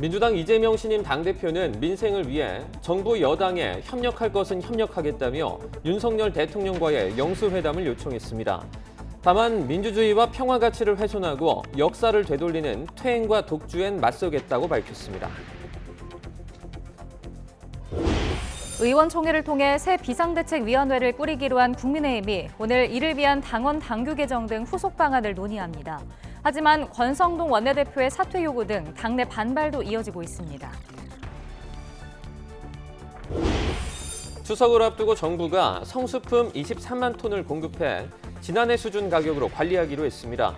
민주당 이재명 신임 당대표는 민생을 위해 정부 여당에 협력할 것은 협력하겠다며 윤석열 대통령과의 영수회담을 요청했습니다. 다만 민주주의와 평화 가치를 훼손하고 역사를 되돌리는 퇴행과 독주엔 맞서겠다고 밝혔습니다. 의원총회를 통해 새 비상대책위원회를 꾸리기로 한 국민의힘이 오늘 이를 위한 당원 당규 개정 등 후속 방안을 논의합니다. 하지만 권성동 원내대표의 사퇴 요구 등 당내 반발도 이어지고 있습니다. 추석을 앞두고 정부가 성수품 23만 톤을 공급해 지난해 수준 가격으로 관리하기로 했습니다.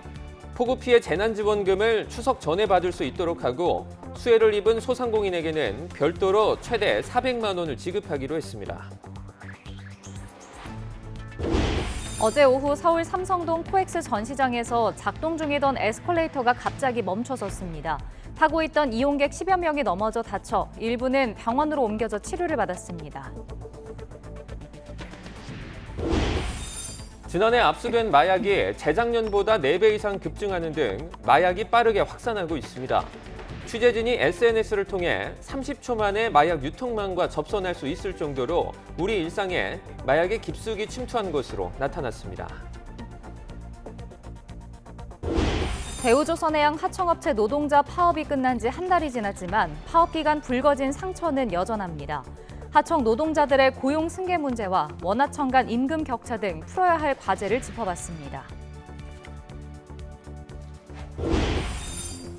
폭우 피해 재난지원금을 추석 전에 받을 수 있도록 하고 수해를 입은 소상공인에게는 별도로 최대 400만 원을 지급하기로 했습니다. 어제 오후 서울 삼성동 코엑스 전시장에서 작동 중이던 에스컬레이터가 갑자기 멈춰섰습니다. 타고 있던 이용객 10여 명이 넘어져 다쳐 일부는 병원으로 옮겨져 치료를 받았습니다. 지난해 압수된 마약이 재작년보다 4배 이상 급증하는 등 마약이 빠르게 확산하고 있습니다. 취재진이 SNS를 통해 30초 만에 마약 유통망과 접선할 수 있을 정도로 우리 일상에 마약의 깊숙이 침투한 것으로 나타났습니다. 대우조선해양 하청업체 노동자 파업이 끝난 지 한 달이 지났지만 파업 기간 불거진 상처는 여전합니다. 하청 노동자들의 고용 승계 문제와 원하청 간 임금 격차 등 풀어야 할 과제를 짚어봤습니다.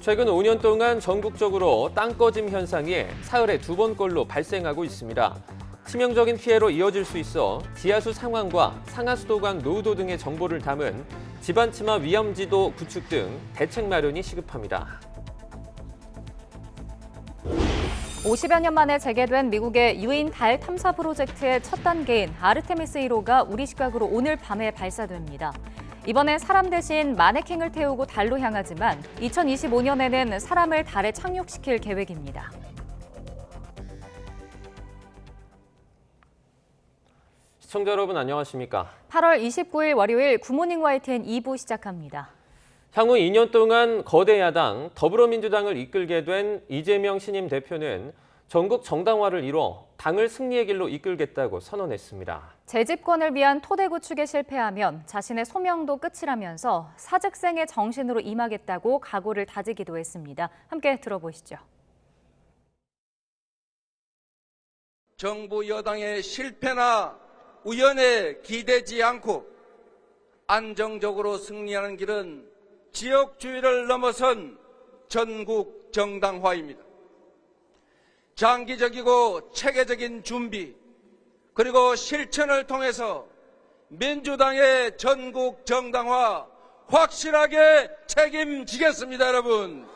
최근 5년 동안 전국적으로 땅꺼짐 현상이 사흘에 2번꼴로 발생하고 있습니다. 치명적인 피해로 이어질 수 있어 지하수 상황과 상하수도관 노후도 등의 정보를 담은 집안치마 위험지도 구축 등 대책 마련이 시급합니다. 50여 년 만에 재개된 미국의 유인 달 탐사 프로젝트의 첫 단계인 아르테미스 1호가 우리 시각으로 오늘 밤에 발사됩니다. 이번엔 사람 대신 마네킹을 태우고 달로 향하지만 2025년에는 사람을 달에 착륙시킬 계획입니다. 시청자 여러분 안녕하십니까? 8월 29일 월요일 굿모닝 YTN 2부 시작합니다. 향후 2년 동안 거대 야당 더불어민주당을 이끌게 된 이재명 신임 대표는 전국 정당화를 이뤄 당을 승리의 길로 이끌겠다고 선언했습니다. 재집권을 위한 토대 구축에 실패하면 자신의 소명도 끝이라면서 사직생의 정신으로 임하겠다고 각오를 다지기도 했습니다. 함께 들어보시죠. 정부 여당의 실패나 우연에 기대지 않고 안정적으로 승리하는 길은 지역주의를 넘어선 전국 정당화입니다. 장기적이고 체계적인 준비 그리고 실천을 통해서 민주당의 전국 정당화 확실하게 책임지겠습니다, 여러분.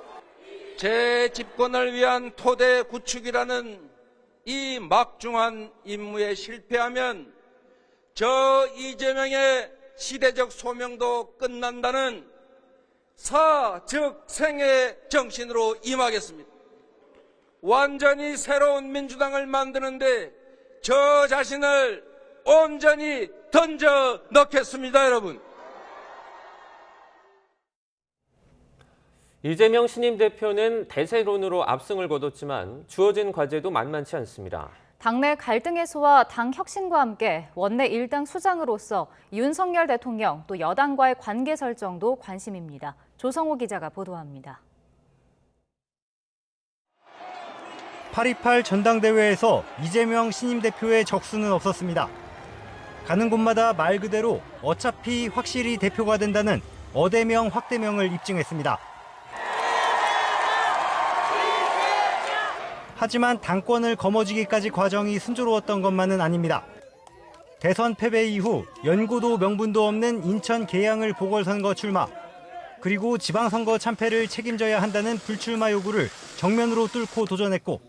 재집권을 위한 토대 구축이라는 이 막중한 임무에 실패하면 저 이재명의 시대적 소명도 끝난다는 사즉생의 정신으로 임하겠습니다. 완전히 새로운 민주당을 만드는데 저 자신을 온전히 던져 넣겠습니다, 여러분. 이재명 신임 대표는 대세론으로 압승을 거뒀지만 주어진 과제도 만만치 않습니다. 당내 갈등 해소와 당 혁신과 함께 원내 1당 수장으로서 윤석열 대통령 또 여당과의 관계 설정도 관심입니다. 조성호 기자가 보도합니다. 8.28 전당대회에서 이재명 신임 대표의 적수는 없었습니다. 가는 곳마다 말 그대로 어차피 확실히 대표가 된다는 어대명 확대명을 입증했습니다. 하지만 당권을 거머쥐기까지 과정이 순조로웠던 것만은 아닙니다. 대선 패배 이후 연고도 명분도 없는 인천 계양을 보궐선거 출마, 그리고 지방선거 참패를 책임져야 한다는 불출마 요구를 정면으로 뚫고 도전했고,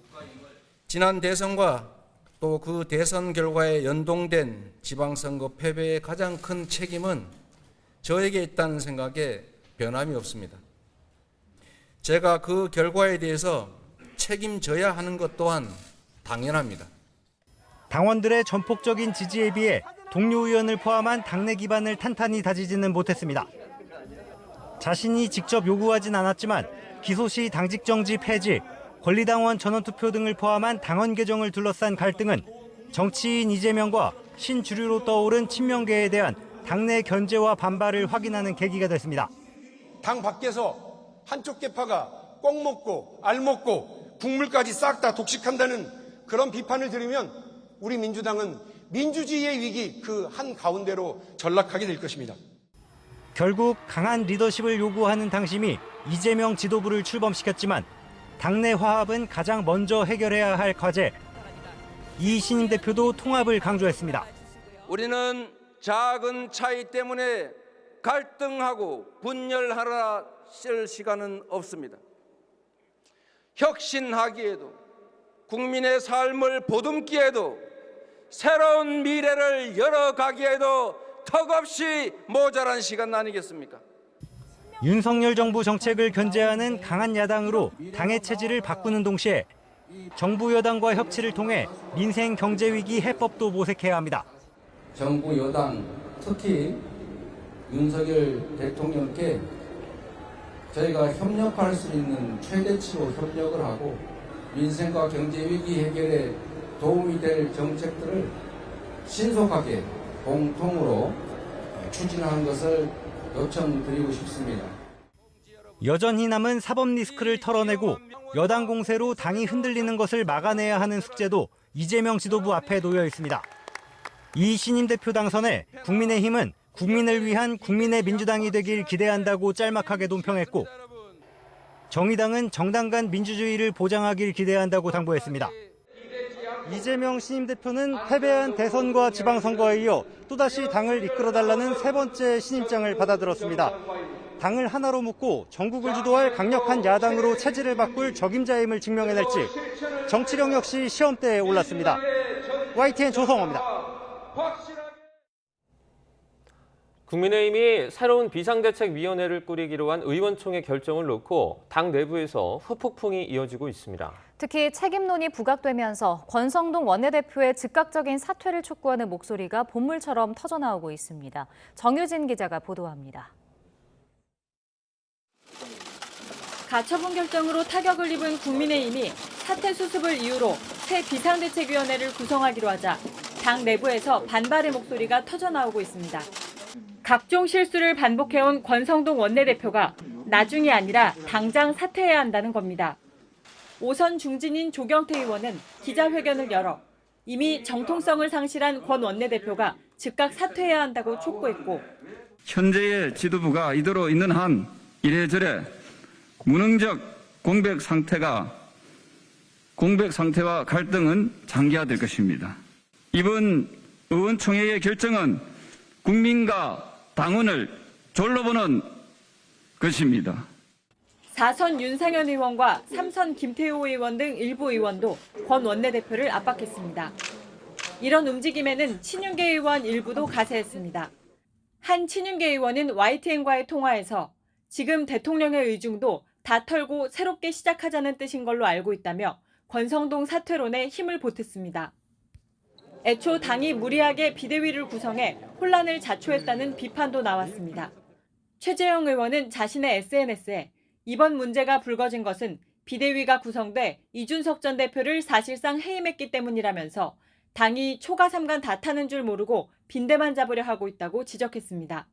지난 대선과 또 그 대선 결과에 연동된 지방선거 패배의 가장 큰 책임은 저에게 있다는 생각에 변함이 없습니다. 제가 그 결과에 대해서 책임져야 하는 것 또한 당연합니다. 당원들의 전폭적인 지지에 비해 동료 의원을 포함한 당내 기반을 탄탄히 다지지는 못했습니다. 자신이 직접 요구하진 않았지만 기소 시 당직 정지 폐지, 권리당원 전원투표 등을 포함한 당원 개정을 둘러싼 갈등은 정치인 이재명과 신주류로 떠오른 친명계에 대한 당내 견제와 반발을 확인하는 계기가 됐습니다. 당 밖에서 한쪽 계파가 꼭 먹고 알 먹고 국물까지 싹 다 독식한다는 그런 비판을 들으면 우리 민주당은 민주주의의 위기 그 한가운데로 전락하게 될 것입니다. 결국 강한 리더십을 요구하는 당심이 이재명 지도부를 출범시켰지만 당내 화합은 가장 먼저 해결해야 할 과제. 이신임 대표도 통합을 강조했습니다. 우리는 작은 차이 때문에 갈등하고 분열하라 쓸 시간은 없습니다. 혁신하기에도 국민의 삶을 보듬기에도 새로운 미래를 열어가기에도 턱없이 모자란 시간 아니겠습니까? 윤석열 정부 정책을 견제하는 강한 야당으로 당의 체질을 바꾸는 동시에 정부 여당과 협치를 통해 민생 경제 위기 해법도 모색해야 합니다. 정부 여당, 특히 윤석열 대통령께 저희가 협력할 수 있는 최대치로 협력을 하고 민생과 경제 위기 해결에 도움이 될 정책들을 신속하게 공통으로 추진하는 것을 요청드리고 싶습니다. 여전히 남은 사법 리스크를 털어내고 여당 공세로 당이 흔들리는 것을 막아내야 하는 숙제도 이재명 지도부 앞에 놓여 있습니다. 이신임 대표 당선에 국민의힘은 국민을 위한 국민의 민주당이 되길 기대한다고 짤막하게 논평했고 정의당은 정당 간 민주주의를 보장하길 기대한다고 당부했습니다. 이재명 신임 대표는 패배한 대선과 지방선거에 이어 또다시 당을 이끌어달라는 세 번째 신임장을 받아들었습니다. 당을 하나로 묶고 전국을 주도할 강력한 야당으로 체질을 바꿀 적임자임을 증명해낼지 정치력 역시 시험대에 올랐습니다. YTN 조성호입니다. 국민의힘이 새로운 비상대책위원회를 꾸리기로 한 의원총회 결정을 놓고 당 내부에서 후폭풍이 이어지고 있습니다. 특히 책임론이 부각되면서 권성동 원내대표의 즉각적인 사퇴를 촉구하는 목소리가 본물처럼 터져나오고 있습니다. 정유진 기자가 보도합니다. 가처분 결정으로 타격을 입은 국민의힘이 사퇴 수습을 이유로 새 비상대책위원회를 구성하기로 하자 당 내부에서 반발의 목소리가 터져나오고 있습니다. 각종 실수를 반복해온 권성동 원내대표가 나중이 아니라 당장 사퇴해야 한다는 겁니다. 오선 중진인 조경태 의원은 기자회견을 열어 이미 정통성을 상실한 권 원내대표가 즉각 사퇴해야 한다고 촉구했고 현재의 지도부가 이대로 있는 한 이래저래 무능적 공백 상태와 갈등은 장기화될 것입니다. 이번 의원총회의 결정은 국민과 당원을 졸로 보는 것입니다. 4선 윤상현 의원과 3선 김태호 의원 등 일부 의원도 권 원내대표를 압박했습니다. 이런 움직임에는 친윤계 의원 일부도 가세했습니다. 한 친윤계 의원은 YTN과의 통화에서 지금 대통령의 의중도 다 털고 새롭게 시작하자는 뜻인 걸로 알고 있다며 권성동 사퇴론에 힘을 보탰습니다. 애초 당이 무리하게 비대위를 구성해 혼란을 자초했다는 비판도 나왔습니다. 최재형 의원은 자신의 SNS에 이번 문제가 불거진 것은 비대위가 구성돼 이준석 전 대표를 사실상 해임했기 때문이라면서 당이 초가삼간 다 타는 줄 모르고 빈대만 잡으려 하고 있다고 지적했습니다.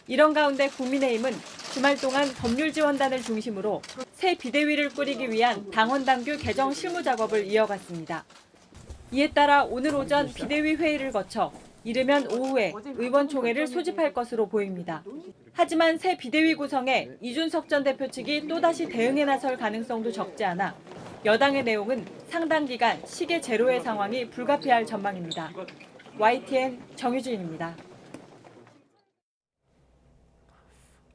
이런 가운데 국민의힘은 주말 동안 법률지원단을 중심으로 새 비대위를 꾸리기 위한 당원당규 개정 실무 작업을 이어갔습니다. 이에 따라 오늘 오전 비대위 회의를 거쳐 이르면 오후에 의원총회를 소집할 것으로 보입니다. 하지만 새 비대위 구성에 이준석 전 대표 측이 또다시 대응에 나설 가능성도 적지 않아 여당의 내용은 상당 기간 시계 제로의 상황이 불가피할 전망입니다. YTN 정유진입니다.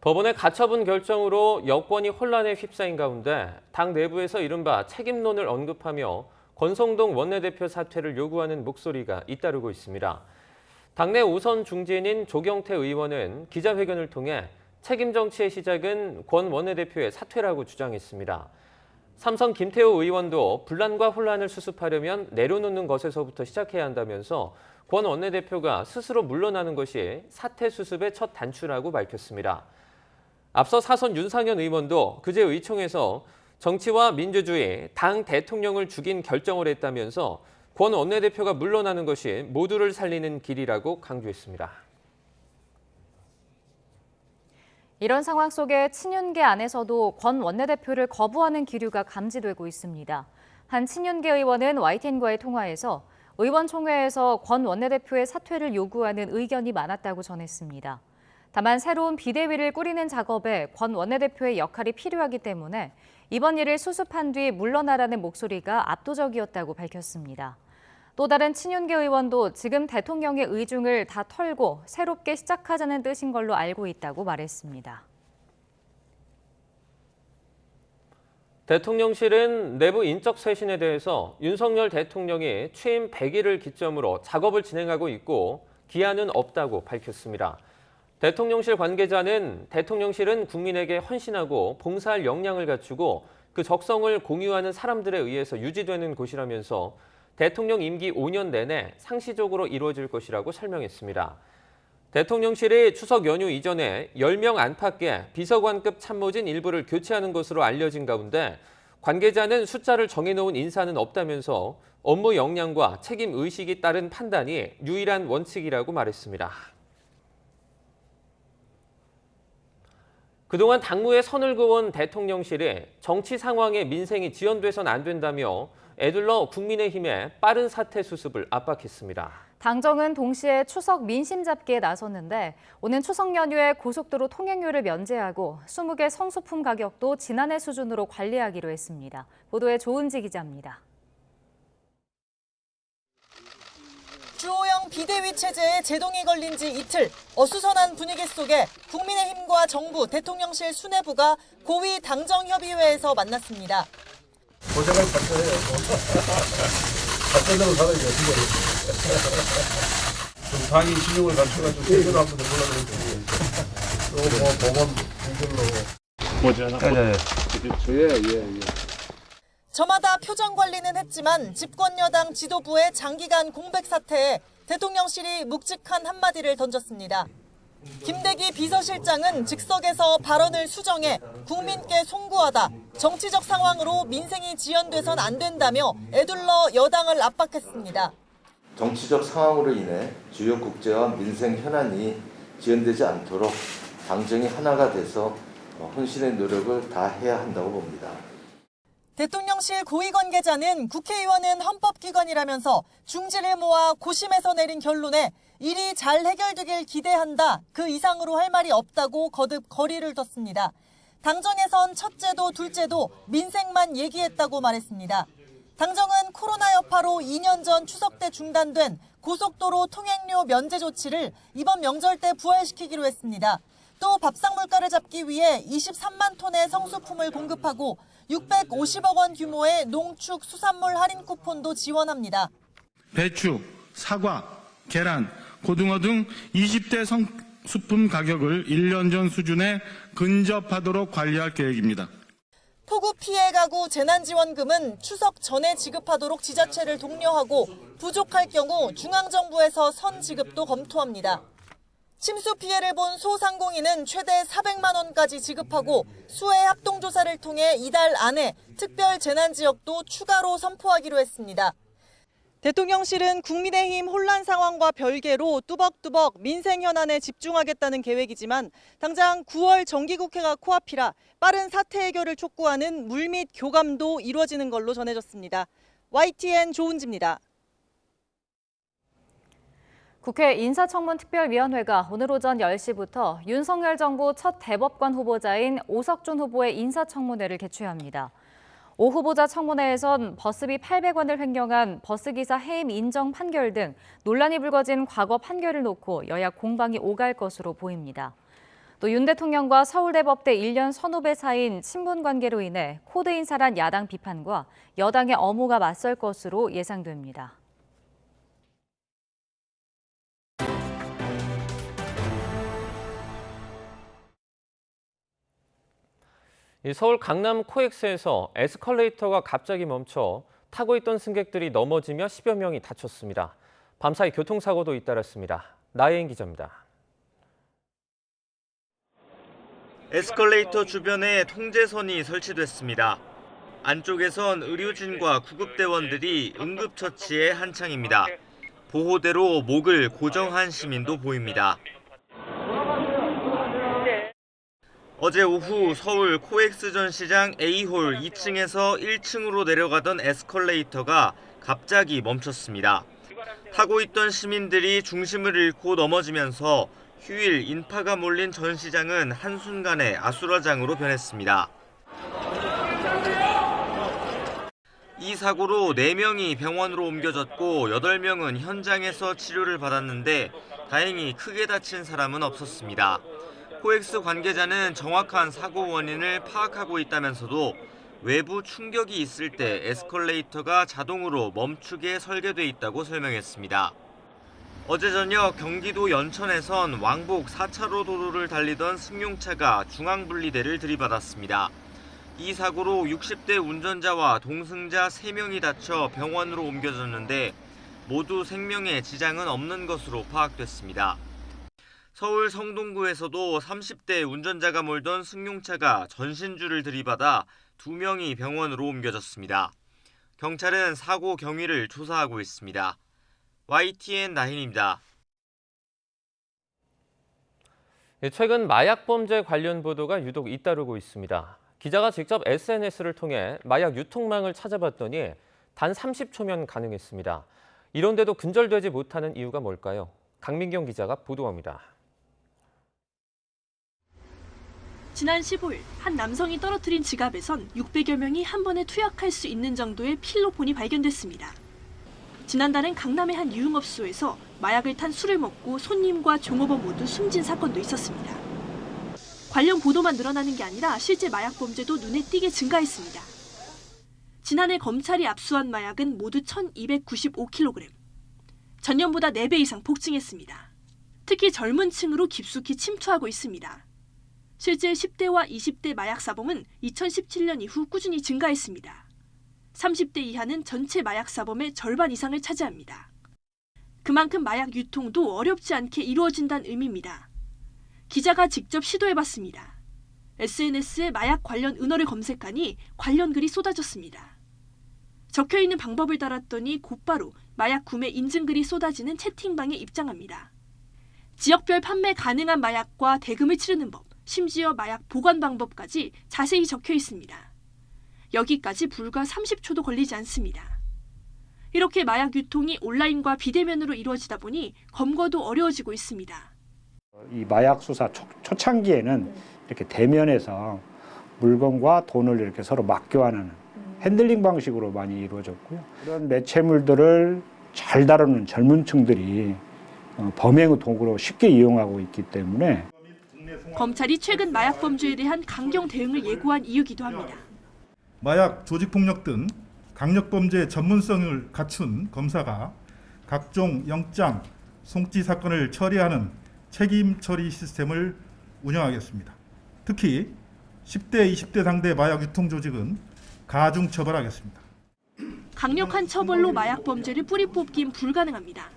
법원의 가처분 결정으로 여권이 혼란에 휩싸인 가운데 당 내부에서 이른바 책임론을 언급하며 권성동 원내대표 사퇴를 요구하는 목소리가 잇따르고 있습니다. 당내 5선 중진인 조경태 의원은 기자회견을 통해 책임 정치의 시작은 권 원내대표의 사퇴라고 주장했습니다. 3선 김태호 의원도 분란과 혼란을 수습하려면 내려놓는 것에서부터 시작해야 한다면서 권 원내대표가 스스로 물러나는 것이 사퇴 수습의 첫 단추라고 밝혔습니다. 앞서 4선 윤상현 의원도 그제 의총에서 정치와 민주주의, 당 대통령을 죽인 결정을 했다면서 권 원내대표가 물러나는 것이 모두를 살리는 길이라고 강조했습니다. 이런 상황 속에 친윤계 안에서도 권 원내대표를 거부하는 기류가 감지되고 있습니다. 한 친윤계 의원은 YTN과의 통화에서 의원총회에서 권 원내대표의 사퇴를 요구하는 의견이 많았다고 전했습니다. 다만 새로운 비대위를 꾸리는 작업에 권 원내대표의 역할이 필요하기 때문에 이번 일을 수습한 뒤 물러나라는 목소리가 압도적이었다고 밝혔습니다. 또 다른 친윤계 의원도 지금 대통령의 의중을 다 털고 새롭게 시작하자는 뜻인 걸로 알고 있다고 말했습니다. 대통령실은 내부 인적 쇄신에 대해서 윤석열 대통령이 취임 100일을 기점으로 작업을 진행하고 있고 기한은 없다고 밝혔습니다. 대통령실 관계자는 대통령실은 국민에게 헌신하고 봉사할 역량을 갖추고 그 적성을 공유하는 사람들에 의해서 유지되는 곳이라면서 대통령 임기 5년 내내 상시적으로 이루어질 것이라고 설명했습니다. 대통령실이 추석 연휴 이전에 10명 안팎의 비서관급 참모진 일부를 교체하는 것으로 알려진 가운데 관계자는 숫자를 정해놓은 인사는 없다면서 업무 역량과 책임 의식이 따른 판단이 유일한 원칙이라고 말했습니다. 그동안 당무에 선을 그은 대통령실이 정치 상황에 민생이 지연돼선 안 된다며 애둘러 국민의힘에 빠른 사퇴 수습을 압박했습니다. 당정은 동시에 추석 민심 잡기에 나섰는데 오는 추석 연휴에 고속도로 통행료를 면제하고 20개 성수품 가격도 지난해 수준으로 관리하기로 했습니다. 보도에 조은지 기자입니다. 주호영 비대위 체제에 제동이 걸린 지 이틀, 어수선한 분위기 속에 국민의힘과 정부, 대통령실 수뇌부가 고위 당정협의회에서 만났습니다. 고생을 받쳐요. 받쳐내고 살아야지 어떻게 좀 당이 신용을 갖춰가지고 제대로 한번 몰라그랬더니 또뭐 보건 분들로 저마다 표정 관리는 했지만 집권 여당 지도부의 장기간 공백 사태에 대통령실이 묵직한 한마디를 던졌습니다. 김대기 비서실장은 즉석에서 발언을 수정해 국민께 송구하다, 정치적 상황으로 민생이 지연돼선 안 된다며 애둘러 여당을 압박했습니다. 정치적 상황으로 인해 주요 국제와 민생 현안이 지연되지 않도록 당정이 하나가 돼서 헌신의 노력을 다해야 한다고 봅니다. 대통령실 고위 관계자는 국회의원은 헌법기관이라면서 중지를 모아 고심해서 내린 결론에 일이 잘 해결되길 기대한다. 그 이상으로 할 말이 없다고 거듭 거리를 뒀습니다. 당정에선 첫째도 둘째도 민생만 얘기했다고 말했습니다. 당정은 코로나 여파로 2년 전 추석 때 중단된 고속도로 통행료 면제 조치를 이번 명절 때 부활시키기로 했습니다. 또 밥상 물가를 잡기 위해 23만 톤의 성수품을 공급하고 650억 원 규모의 농축 수산물 할인 쿠폰도 지원합니다. 배추, 사과, 계란, 고등어 등 20대 성수품 가격을 1년 전 수준에 근접하도록 관리할 계획입니다. 폭우 피해 가구 재난지원금은 추석 전에 지급하도록 지자체를 독려하고 부족할 경우 중앙정부에서 선 지급도 검토합니다. 침수 피해를 본 소상공인은 최대 400만 원까지 지급하고 수해 합동조사를 통해 이달 안에 특별 재난지역도 추가로 선포하기로 했습니다. 대통령실은 국민의힘 혼란 상황과 별개로 뚜벅뚜벅 민생 현안에 집중하겠다는 계획이지만 당장 9월 정기국회가 코앞이라 빠른 사태 해결을 촉구하는 물밑 교감도 이루어지는 걸로 전해졌습니다. YTN 조은지입니다. 국회 인사청문특별위원회가 오늘 오전 10시부터 윤석열 정부 첫 대법관 후보자인 오석준 후보의 인사청문회를 개최합니다. 오 후보자 청문회에선 버스비 800원을 횡령한 버스기사 해임 인정 판결 등 논란이 불거진 과거 판결을 놓고 여야 공방이 오갈 것으로 보입니다. 또 윤 대통령과 서울대법대 1년 선후배 사이인 친분 관계로 인해 코드 인사란 야당 비판과 여당의 엄호가 맞설 것으로 예상됩니다. 서울 강남 코엑스에서 에스컬레이터가 갑자기 멈춰 타고 있던 승객들이 넘어지며 10여 명이 다쳤습니다. 밤사이 교통사고도 잇따랐습니다. 나혜인 기자입니다. 에스컬레이터 주변에 통제선이 설치됐습니다. 안쪽에선 의료진과 구급대원들이 응급처치에 한창입니다. 보호대로 목을 고정한 시민도 보입니다. 어제 오후 서울 코엑스 전시장 A홀 2층에서 1층으로 내려가던 에스컬레이터가 갑자기 멈췄습니다. 타고 있던 시민들이 중심을 잃고 넘어지면서 휴일 인파가 몰린 전시장은 한순간에 아수라장으로 변했습니다. 이 사고로 4명이 병원으로 옮겨졌고 8명은 현장에서 치료를 받았는데 다행히 크게 다친 사람은 없었습니다. 코엑스 관계자는 정확한 사고 원인을 파악하고 있다면서도 외부 충격이 있을 때 에스컬레이터가 자동으로 멈추게 설계돼 있다고 설명했습니다. 어제 저녁 경기도 연천에선 왕복 4차로 도로를 달리던 승용차가 중앙분리대를 들이받았습니다. 이 사고로 60대 운전자와 동승자 3명이 다쳐 병원으로 옮겨졌는데 모두 생명에 지장은 없는 것으로 파악됐습니다. 서울 성동구에서도 30대 운전자가 몰던 승용차가 전신줄을 들이받아 2명이 병원으로 옮겨졌습니다. 경찰은 사고 경위를 조사하고 있습니다. YTN 나힌입니다. 최근 마약 범죄 관련 보도가 유독 잇따르고 있습니다. 기자가 직접 SNS를 통해 마약 유통망을 찾아봤더니 단 30초면 가능했습니다. 이런데도 근절되지 못하는 이유가 뭘까요? 강민경 기자가 보도합니다. 지난 15일 한 남성이 떨어뜨린 지갑에선 600여 명이 한 번에 투약할 수 있는 정도의 필로폰이 발견됐습니다. 지난달엔 강남의 한 유흥업소에서 마약을 탄 술을 먹고 손님과 종업원 모두 숨진 사건도 있었습니다. 관련 보도만 늘어나는 게 아니라 실제 마약 범죄도 눈에 띄게 증가했습니다. 지난해 검찰이 압수한 마약은 모두 1,295kg. 전년보다 4배 이상 폭증했습니다. 특히 젊은 층으로 깊숙이 침투하고 있습니다. 실제 10대와 20대 마약 사범은 2017년 이후 꾸준히 증가했습니다. 30대 이하는 전체 마약 사범의 절반 이상을 차지합니다. 그만큼 마약 유통도 어렵지 않게 이루어진다는 의미입니다. 기자가 직접 시도해봤습니다. SNS에 마약 관련 은어를 검색하니 관련 글이 쏟아졌습니다. 적혀있는 방법을 달았더니 곧바로 마약 구매 인증글이 쏟아지는 채팅방에 입장합니다. 지역별 판매 가능한 마약과 대금을 치르는 법, 심지어 마약 보관 방법까지 자세히 적혀 있습니다. 여기까지 불과 30초도 걸리지 않습니다. 이렇게 마약 유통이 온라인과 비대면으로 이루어지다 보니 검거도 어려워지고 있습니다. 이 마약 수사 초창기에는 이렇게 대면에서 물건과 돈을 이렇게 서로 맞교환하는 핸들링 방식으로 많이 이루어졌고요. 이런 매체물들을 잘 다루는 젊은 층들이 범행의 도구로 쉽게 이용하고 있기 때문에 검찰이 최근 마약 범죄에 대한 강경 대응을 예고한 이유기도 합니다. 마약, 조직폭력 등 강력범죄 전문성을 갖춘 검사가 각종 영장, 송치 사건을 처리하는 책임 처리 시스템을 운영하겠습니다. 특히 10대, 20대 상대 마약 유통 조직은 가중 처벌하겠습니다. 강력한 처벌로 마약 범죄를 뿌리 뽑기는 불가능합니다.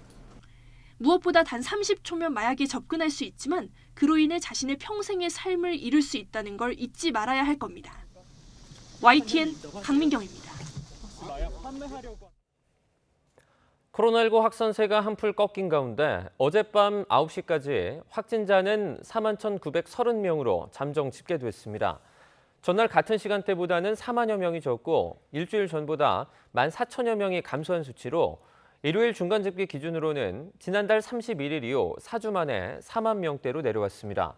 무엇보다 단 30초면 마약에 접근할 수 있지만 그로 인해 자신의 평생의 삶을 잃을 수 있다는 걸 잊지 말아야 할 겁니다. YTN 강민경입니다. 코로나19 확산세가 한풀 꺾인 가운데 어젯밤 9시까지 확진자는 41,930명으로 잠정 집계됐습니다. 전날 같은 시간대보다는 4만여 명이 적고 일주일 전보다 14,000여 명이 감소한 수치로 일요일 중간 집계 기준으로는 지난달 31일 이후 4주 만에 4만 명대로 내려왔습니다.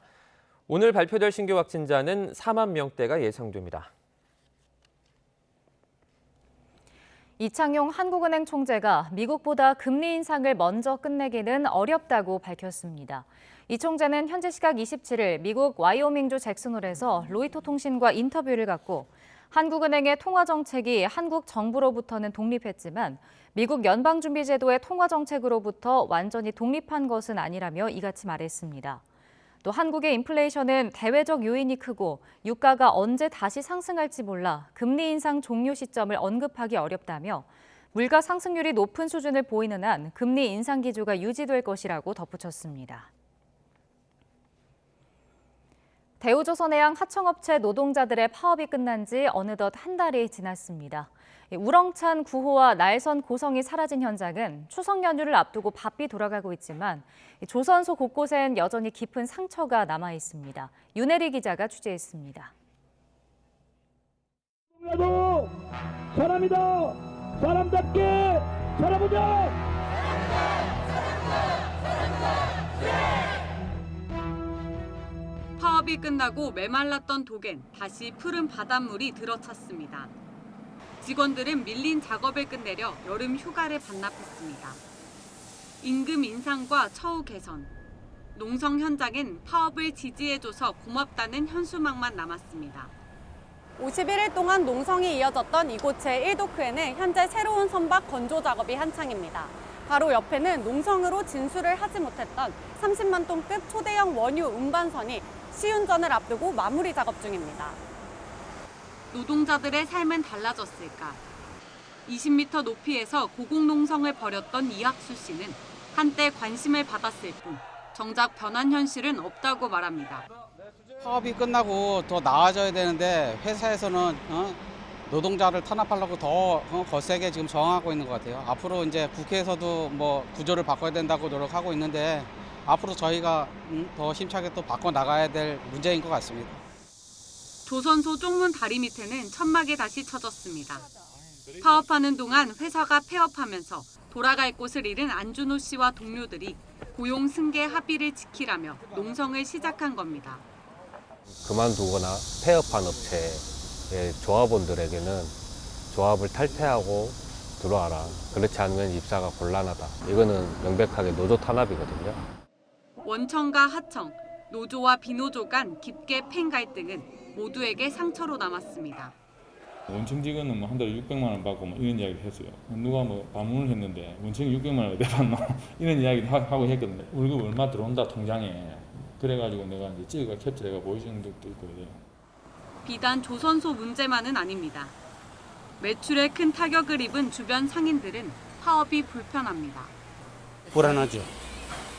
오늘 발표될 신규 확진자는 4만 명대가 예상됩니다. 이창용 한국은행 총재가 미국보다 금리 인상을 먼저 끝내기는 어렵다고 밝혔습니다. 이 총재는 현지 시각 27일 미국 와이오밍주 잭슨홀에서 로이터 통신과 인터뷰를 갖고 한국은행의 통화 정책이 한국 정부로부터는 독립했지만 미국 연방준비제도의 통화 정책으로부터 완전히 독립한 것은 아니라며 이같이 말했습니다. 또 한국의 인플레이션은 대외적 요인이 크고 유가가 언제 다시 상승할지 몰라 금리 인상 종료 시점을 언급하기 어렵다며 물가 상승률이 높은 수준을 보이는 한 금리 인상 기조가 유지될 것이라고 덧붙였습니다. 대우조선해양 하청업체 노동자들의 파업이 끝난 지 어느덧 한 달이 지났습니다. 우렁찬 구호와 날선 고성이 사라진 현장은 추석 연휴를 앞두고 바삐 돌아가고 있지만 조선소 곳곳엔 여전히 깊은 상처가 남아 있습니다. 윤혜리 기자가 취재했습니다. 사람이다. 사람답게 살아보자. 파업이 끝나고 메말랐던 독엔 다시 푸른 바닷물이 들어찼습니다. 직원들은 밀린 작업을 끝내려 여름 휴가를 반납했습니다. 임금 인상과 처우 개선, 농성 현장엔 파업을 지지해줘서 고맙다는 현수막만 남았습니다. 51일 동안 농성이 이어졌던 이곳 제1도크에는 현재 새로운 선박 건조 작업이 한창입니다. 바로 옆에는 농성으로 진수를 하지 못했던 30만 톤급 초대형 원유 운반선이 시운전을 앞두고 마무리 작업 중입니다. 노동자들의 삶은 달라졌을까? 20m 높이에서 고공농성을 벌였던 이학수 씨는 한때 관심을 받았을 뿐 정작 변한 현실은 없다고 말합니다. 파업이 끝나고 더 나아져야 되는데 회사에서는 노동자를 탄압하려고 더 거세게 지금 저항하고 있는 것 같아요. 앞으로 이제 국회에서도 뭐 구조를 바꿔야 된다고 노력하고 있는데 앞으로 저희가 더 힘차게 또 바꿔 나가야 될 문제인 것 같습니다. 조선소 쪽문 다리 밑에는 천막이 다시 쳐졌습니다. 파업하는 동안 회사가 폐업하면서 돌아갈 곳을 잃은 안준호 씨와 동료들이 고용 승계 합의를 지키라며 농성을 시작한 겁니다. 그만두거나 폐업한 업체의 조합원들에게는 조합을 탈퇴하고 들어와라. 그렇지 않으면 입사가 곤란하다. 이거는 명백하게 노조 탄압이거든요. 원청과 하청, 노조와 비노조 간 깊게 팬 갈등은 모두에게 상처로 남았습니다. 원청 직원은 뭐 한 달에 600만 원 받고 뭐 이런 이야기를 했어요. 누가 뭐 반문을 했는데 원청이 600만 원을 왜 받노? 이런 이야기를 하고 했거든요. 월급 얼마 들어온다 통장에. 그래가지고 내가 이제 찍어가 캡처해가 보여주는 적도 있고 이래요. 비단 조선소 문제만은 아닙니다. 매출에 큰 타격을 입은 주변 상인들은 파업이 불편합니다. 불안하죠.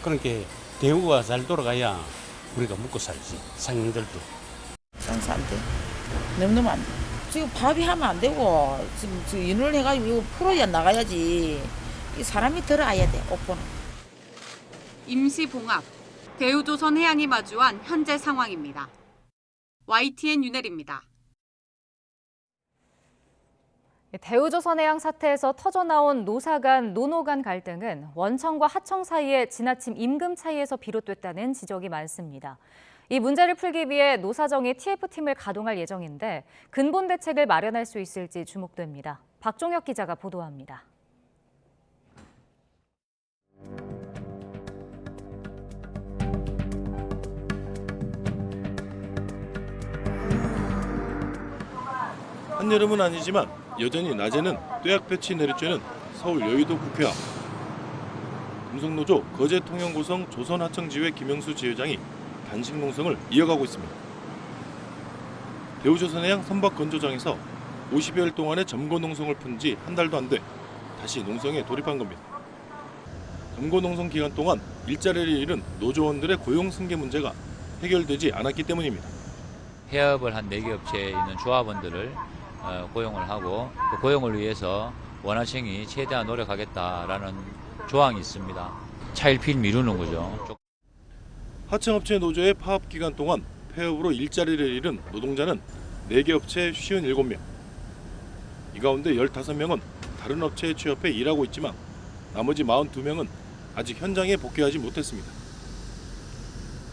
그러니까 대우가 잘 돌아가야 우리가 먹고 살지, 상인들도. 상사 안 돼. 너무너무 안 돼. 지금 파업이 하면 안 되고 지금 인원을 해가지고 이거 풀어야 나가야지. 이 사람이 들어와야 돼, 오빠는. 임시봉합, 대우조선해양이 마주한 현재 상황입니다. YTN 윤혜리입니다. 대우조선해양 사태에서 터져나온 노사 간, 노노 간 갈등은 원청과 하청 사이의 지나친 임금 차이에서 비롯됐다는 지적이 많습니다. 이 문제를 풀기 위해 노사정이 TF팀을 가동할 예정인데 근본 대책을 마련할 수 있을지 주목됩니다. 박종혁 기자가 보도합니다. 한여름은 아니지만 여전히 낮에는 뙤약볕이 내리쬐는 서울 여의도 국회 앞. 금속노조 거제통영고성 조선하청지회 김영수 지회장이 단식 농성을 이어가고 있습니다. 대우조선해양 선박 건조장에서 50여일 동안의 점거 농성을 푼 지 한 달도 안 돼 다시 농성에 돌입한 겁니다. 점거 농성 기간 동안 일자리를 잃은 노조원들의 고용 승계 문제가 해결되지 않았기 때문입니다. 폐업을 한 4개 업체에 있는 조합원들을 고용을 하고 그 고용을 위해서 원하청이 최대한 노력하겠다라는 조항이 있습니다. 차일피일 미루는 거죠. 하청업체 노조의 파업 기간 동안 폐업으로 일자리를 잃은 노동자는 4개 업체 57명. 이 가운데 15명은 다른 업체에 취업해 일하고 있지만 나머지 42명은 아직 현장에 복귀하지 못했습니다.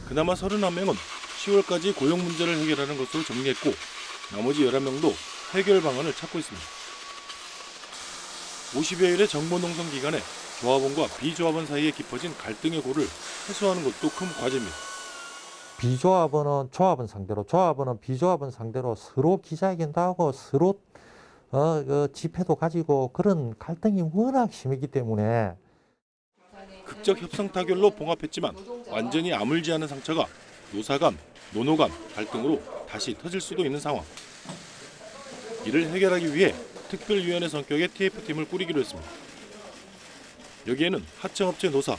그나마 31명은 10월까지 고용 문제를 해결하는 것으로 정리했고 나머지 11명도 해결 방안을 찾고 있습니다. 50여일의 정보 농성 기간에 조합원과 비조합원 사이에 깊어진 갈등의 골을 해소하는 것도 큰 과제입니다. 비조합원은 조합원 상대로, 조합원은 비조합원 상대로 서로 기자회견도 하고 서로 집회도 가지고 그런 갈등이 워낙 심했기 때문에 극적 협상 타결로 봉합했지만 완전히 아물지 않은 상처가 노사 간, 노노 간 갈등으로 다시 터질 수도 있는 상황. 이를 해결하기 위해 특별위원회 성격의 TF팀을 꾸리기로 했습니다. 여기에는 하청업체 노사,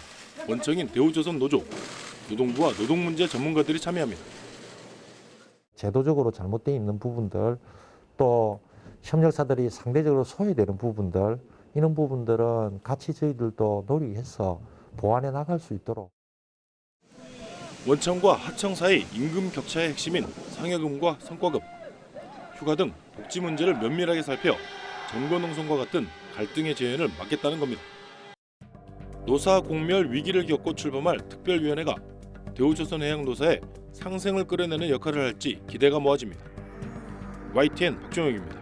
원청인 대우조선 노조, 노동부와 노동문제 전문가들이 참여합니다. 제도적으로 잘못되어 있는 부분들, 또 협력사들이 상대적으로 소외되는 부분들, 이런 부분들은 같이 저희들도 노력해서 보완해 나갈 수 있도록. 원청과 하청 사이 임금 격차의 핵심인 상여금과 성과급, 휴가 등 복지 문제를 면밀하게 살펴 전거농성과 같은 갈등의 재현을 막겠다는 겁니다. 노사 공멸 위기를 겪고 출범할 특별위원회가 대우조선해양노사의 상생을 끌어내는 역할을 할지 기대가 모아집니다. YTN 박종혁입니다.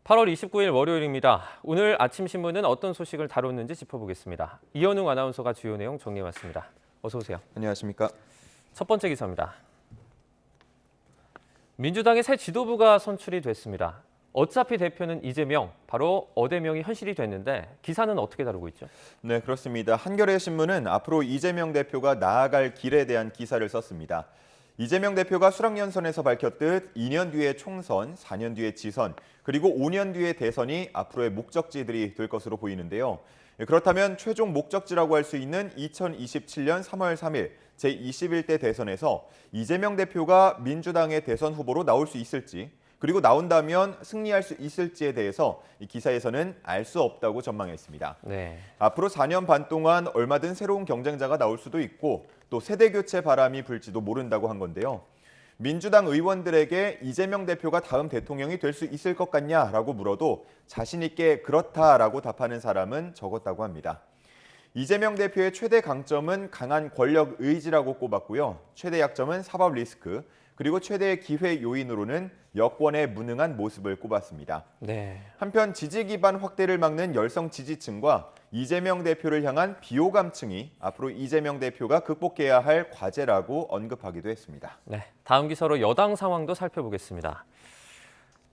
(8월 29일) 월요일입니다. 오늘 아침 신문은 어떤 소식을 다뤘는지 짚어보겠습니다. 이현웅 아나운서가 주요 내용 정리해왔습니다. 어서 오세요. 안녕하십니까. 첫 번째 기사입니다. 민주당의 새 지도부가 선출이 됐습니다. 어차피 대표는 이재명, 바로 어대명이 현실이 됐는데 기사는 어떻게 다루고 있죠? 네, 그렇습니다. 한겨레 신문은 앞으로 이재명 대표가 나아갈 길에 대한 기사를 썼습니다. 이재명 대표가 수락연설에서 밝혔듯 2년 뒤에 총선, 4년 뒤에 지선, 그리고 5년 뒤에 대선이 앞으로의 목적지들이 될 것으로 보이는데요. 그렇다면 최종 목적지라고 할 수 있는 2027년 3월 3일 제21대 대선에서 이재명 대표가 민주당의 대선 후보로 나올 수 있을지, 그리고 나온다면 승리할 수 있을지에 대해서 이 기사에서는 알 수 없다고 전망했습니다. 네. 앞으로 4년 반 동안 얼마든 새로운 경쟁자가 나올 수도 있고 또 세대 교체 바람이 불지도 모른다고 한 건데요. 민주당 의원들에게 이재명 대표가 다음 대통령이 될 수 있을 것 같냐라고 물어도 자신 있게 그렇다라고 답하는 사람은 적었다고 합니다. 이재명 대표의 최대 강점은 강한 권력 의지라고 꼽았고요. 최대 약점은 사법 리스크, 그리고 최대의 기회 요인으로는 여권에 무능한 모습을 꼽았습니다. 네. 한편 지지 기반 확대를 막는 열성 지지층과 이재명 대표를 향한 비호감층이 앞으로 이재명 대표가 극복해야 할 과제라고 언급하기도 했습니다. 네, 다음 기사로 여당 상황도 살펴보겠습니다.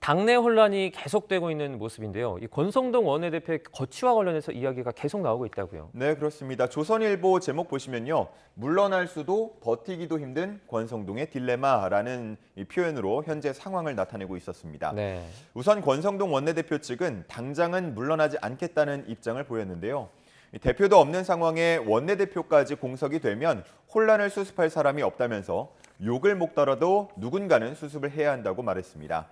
당내 혼란이 계속되고 있는 모습인데요. 이 권성동 원내대표의 거취와 관련해서 이야기가 계속 나오고 있다고요. 네, 그렇습니다. 조선일보 제목 보시면요. 물러날 수도 버티기도 힘든 권성동의 딜레마라는 이 표현으로 현재 상황을 나타내고 있었습니다. 네. 우선 권성동 원내대표 측은 당장은 물러나지 않겠다는 입장을 보였는데요. 대표도 없는 상황에 원내대표까지 공석이 되면 혼란을 수습할 사람이 없다면서 욕을 먹더라도 누군가는 수습을 해야 한다고 말했습니다.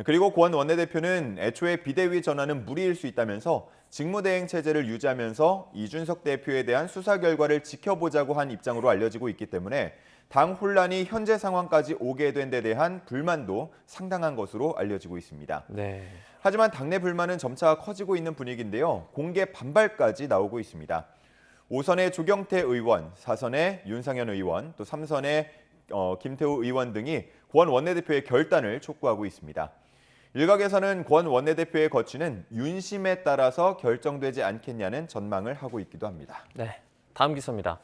그리고 권 원내대표는 애초에 비대위 전환은 무리일 수 있다면서 직무대행 체제를 유지하면서 이준석 대표에 대한 수사 결과를 지켜보자고 한 입장으로 알려지고 있기 때문에 당 혼란이 현재 상황까지 오게 된 데 대한 불만도 상당한 것으로 알려지고 있습니다. 네. 하지만 당내 불만은 점차 커지고 있는 분위기인데요. 공개 반발까지 나오고 있습니다. 5선의 조경태 의원, 4선의 윤상현 의원, 또 3선의 김태우 의원 등이 권 원내대표의 결단을 촉구하고 있습니다. 일각에서는 권 원내대표의 거취는 윤심에 따라서 결정되지 않겠냐는 전망을 하고 있기도 합니다. 네, 다음 기사입니다.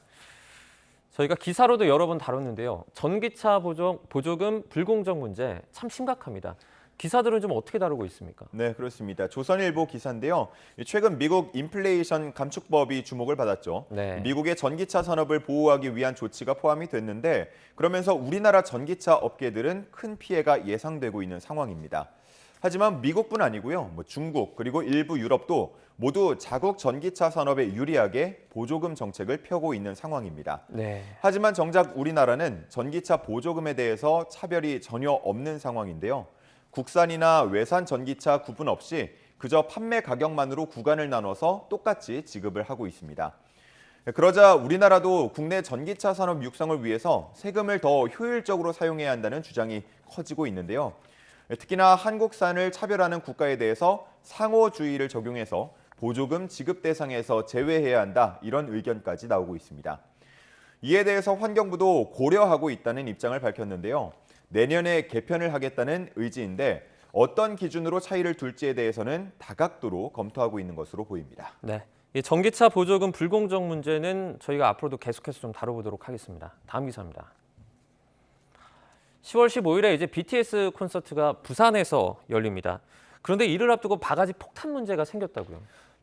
저희가 기사로도 여러 번 다뤘는데요. 전기차 보조금 불공정 문제 참 심각합니다. 기사들은 좀 어떻게 다루고 있습니까? 네, 그렇습니다. 조선일보 기사인데요. 최근 미국 인플레이션 감축법이 주목을 받았죠. 네. 미국의 전기차 산업을 보호하기 위한 조치가 포함이 됐는데 그러면서 우리나라 전기차 업계들은 큰 피해가 예상되고 있는 상황입니다. 하지만 미국뿐 아니고요. 중국 그리고 일부 유럽도 모두 자국 전기차 산업에 유리하게 보조금 정책을 펴고 있는 상황입니다. 네. 하지만 정작 우리나라는 전기차 보조금에 대해서 차별이 전혀 없는 상황인데요. 국산이나 외산 전기차 구분 없이 그저 판매 가격만으로 구간을 나눠서 똑같이 지급을 하고 있습니다. 그러자 우리나라도 국내 전기차 산업 육성을 위해서 세금을 더 효율적으로 사용해야 한다는 주장이 커지고 있는데요. 특히나 한국산을 차별하는 국가에 대해서 상호주의를 적용해서 보조금 지급 대상에서 제외해야 한다, 이런 의견까지 나오고 있습니다. 이에 대해서 환경부도 고려하고 있다는 입장을 밝혔는데요. 내년에 개편을 하겠다는 의지인데 어떤 기준으로 차이를 둘지에 대해서는 다각도로 검토하고 있는 것으로 보입니다. 네, 이 전기차 보조금 불공정 문제는 저희가 앞으로도 계속해서 좀 다뤄보도록 하겠습니다. 다음 기사입니다. 10월 15일에 이제 BTS 콘서트가 부산에서 열립니다. 그런데 이를 앞두고 바가지 폭탄 문제가 생겼다고요.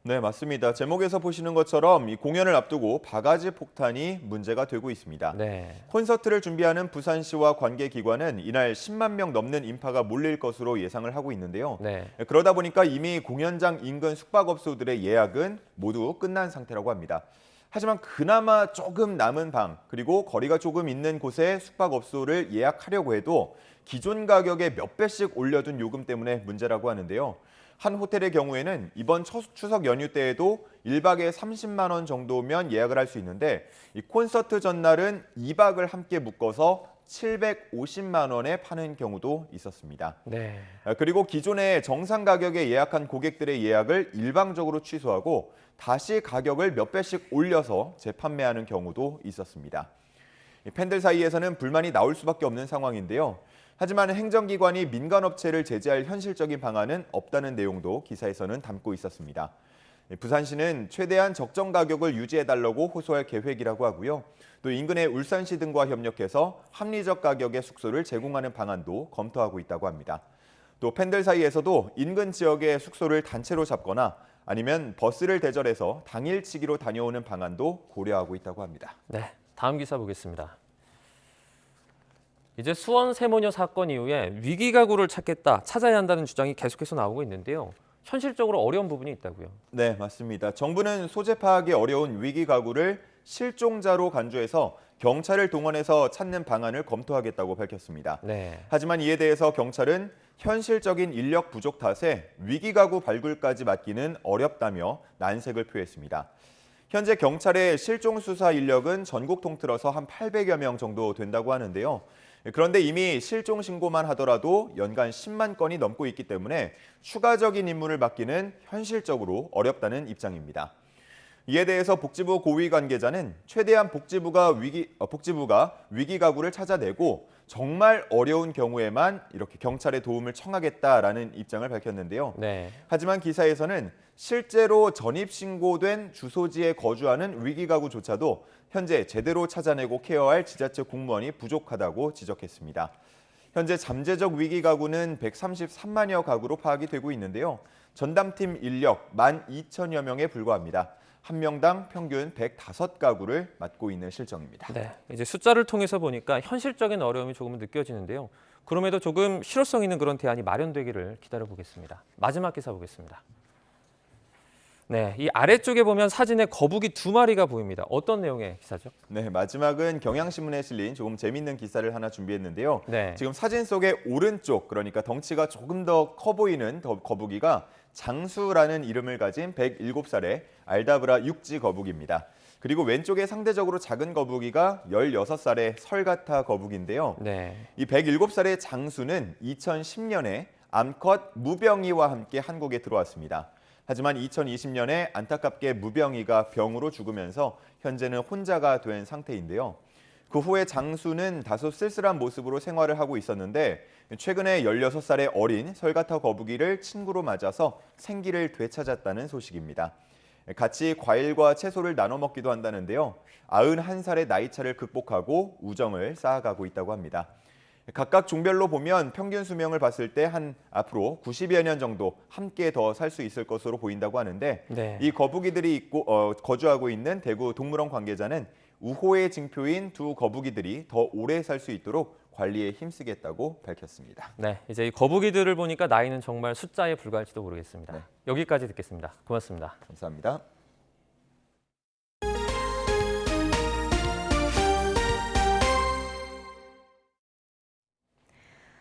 네, 맞습니다. 제목에서 보시는 것처럼 이 공연을 앞두고 바가지 폭탄이 문제가 되고 있습니다. 네. 콘서트를 준비하는 부산시와 관계기관은 이날 10만 명 넘는 인파가 몰릴 것으로 예상을 하고 있는데요. 네. 그러다 보니까 이미 공연장 인근 숙박업소들의 예약은 모두 끝난 상태라고 합니다. 하지만 그나마 조금 남은 방, 그리고 거리가 조금 있는 곳에 숙박업소를 예약하려고 해도 기존 가격에 몇 배씩 올려둔 요금 때문에 문제라고 하는데요. 한 호텔의 경우에는 이번 추석 연휴 때에도 1박에 30만 원 정도면 예약을 할 수 있는데 이 콘서트 전날은 2박을 함께 묶어서 750만 원에 파는 경우도 있었습니다. 네. 그리고 기존에 정상 가격에 예약한 고객들의 예약을 일방적으로 취소하고 다시 가격을 몇 배씩 올려서 재판매하는 경우도 있었습니다. 팬들 사이에서는 불만이 나올 수밖에 없는 상황인데요. 하지만 행정기관이 민간업체를 제재할 현실적인 방안은 없다는 내용도 기사에서는 담고 있었습니다. 부산시는 최대한 적정 가격을 유지해달라고 호소할 계획이라고 하고요. 또 인근의 울산시 등과 협력해서 합리적 가격의 숙소를 제공하는 방안도 검토하고 있다고 합니다. 또 팬들 사이에서도 인근 지역의 숙소를 단체로 잡거나 아니면 버스를 대절해서 당일치기로 다녀오는 방안도 고려하고 있다고 합니다. 네, 다음 기사 보겠습니다. 이제 수원 세모녀 사건 이후에 위기 가구를 찾아야 한다는 주장이 계속해서 나오고 있는데요. 현실적으로 어려운 부분이 있다고요. 네, 맞습니다. 정부는 소재 파악이 어려운 위기 가구를 실종자로 간주해서 경찰을 동원해서 찾는 방안을 검토하겠다고 밝혔습니다. 네. 하지만 이에 대해서 경찰은 현실적인 인력 부족 탓에 위기 가구 발굴까지 맡기는 어렵다며 난색을 표했습니다. 현재 경찰의 실종 수사 인력은 전국 통틀어서 한 800여 명 정도 된다고 하는데요. 그런데 이미 실종 신고만 하더라도 연간 10만 건이 넘고 있기 때문에 추가적인 임무를 맡기는 현실적으로 어렵다는 입장입니다. 이에 대해서 복지부 고위 관계자는 최대한 복지부가 위기 가구를 찾아내고 정말 어려운 경우에만 이렇게 경찰의 도움을 청하겠다라는 입장을 밝혔는데요. 네. 하지만 기사에서는 실제로 전입 신고된 주소지에 거주하는 위기 가구조차도 현재 제대로 찾아내고 케어할 지자체 공무원이 부족하다고 지적했습니다. 현재 잠재적 위기 가구는 133만여 가구로 파악이 되고 있는데요. 전담팀 인력 12,000여 명에 불과합니다. 한 명당 평균 105가구를 맡고 있는 실정입니다. 네, 이제 숫자를 통해서 보니까 현실적인 어려움이 조금은 느껴지는데요. 그럼에도 조금 실효성 있는 그런 대안이 마련되기를 기다려보겠습니다. 마지막 기사 보겠습니다. 네, 이 아래쪽에 보면 사진에 거북이 2마리가 보입니다. 어떤 내용의 기사죠? 네, 마지막은 경향신문에 실린 조금 재밌는 기사를 하나 준비했는데요. 네. 지금 사진 속의 오른쪽, 그러니까 덩치가 조금 더 커 보이는 거북이가 장수라는 이름을 가진 107살의 알다브라 육지 거북입니다. 그리고 왼쪽에 상대적으로 작은 거북이가 16살의 설가타 거북인데요. 네. 이 107살의 장수는 2010년에 암컷 무병이와 함께 한국에 들어왔습니다. 하지만 2020년에 안타깝게 무병이가 병으로 죽으면서 현재는 혼자가 된 상태인데요. 그 후에 장수는 다소 쓸쓸한 모습으로 생활을 하고 있었는데 최근에 16살의 어린 설가타 거북이를 친구로 맞아서 생기를 되찾았다는 소식입니다. 같이 과일과 채소를 나눠 먹기도 한다는데요. 91살의 나이차를 극복하고 우정을 쌓아가고 있다고 합니다. 각각 종별로 보면 평균 수명을 봤을 때 앞으로 90여 년 정도 함께 더 살 수 있을 것으로 보인다고 하는데 네. 이 거북이들이 거주하고 있는 대구 동물원 관계자는 우호의 징표인 두 거북이들이 더 오래 살 수 있도록 관리에 힘쓰겠다고 밝혔습니다. 네, 이제 이 거북이들을 보니까 나이는 정말 숫자에 불과할지도 모르겠습니다. 네. 여기까지 듣겠습니다. 고맙습니다. 감사합니다.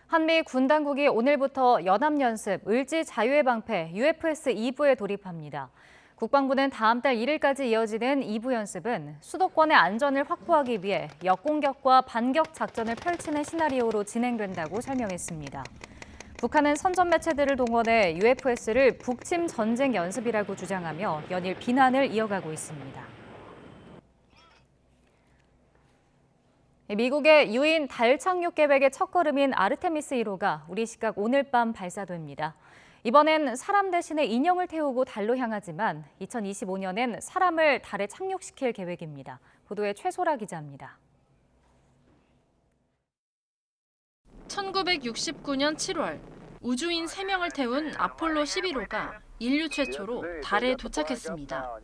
한미 군 당국이 오늘부터 연합연습 을지 자유의 방패 UFS 2부에 돌입합니다. 국방부는 다음 달 1일까지 이어지는 2부 연습은 수도권의 안전을 확보하기 위해 역공격과 반격 작전을 펼치는 시나리오로 진행된다고 설명했습니다. 북한은 선전 매체들을 동원해 UFS를 북침 전쟁 연습이라고 주장하며 연일 비난을 이어가고 있습니다. 미국의 유인 달 착륙 계획의 첫걸음인 아르테미스 1호가 우리 시각 오늘 밤 발사됩니다. 이번엔 사람 대신에 인형을 태우고 달로 향하지만 2025년엔 사람을 달에 착륙시킬 계획입니다. 보도에 최소라 기자입니다. 1969년 7월 우주인 3명을 태운 아폴로 11호가 인류 최초로 달에 도착했습니다.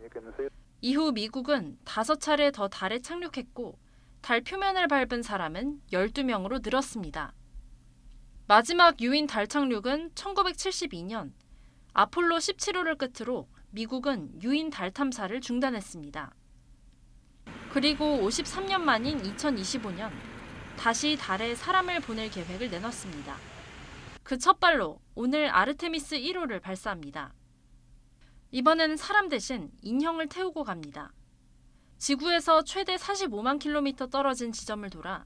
이후 미국은 5차례 더 달에 착륙했고 달 표면을 밟은 사람은 12명으로 늘었습니다. 마지막 유인 달 착륙은 1972년 아폴로 17호를 끝으로 미국은 유인 달 탐사를 중단했습니다. 그리고 53년 만인 2025년 다시 달에 사람을 보낼 계획을 내놨습니다. 그 첫 발로 오늘 아르테미스 1호를 발사합니다. 이번엔 사람 대신 인형을 태우고 갑니다. 지구에서 최대 45만 킬로미터 떨어진 지점을 돌아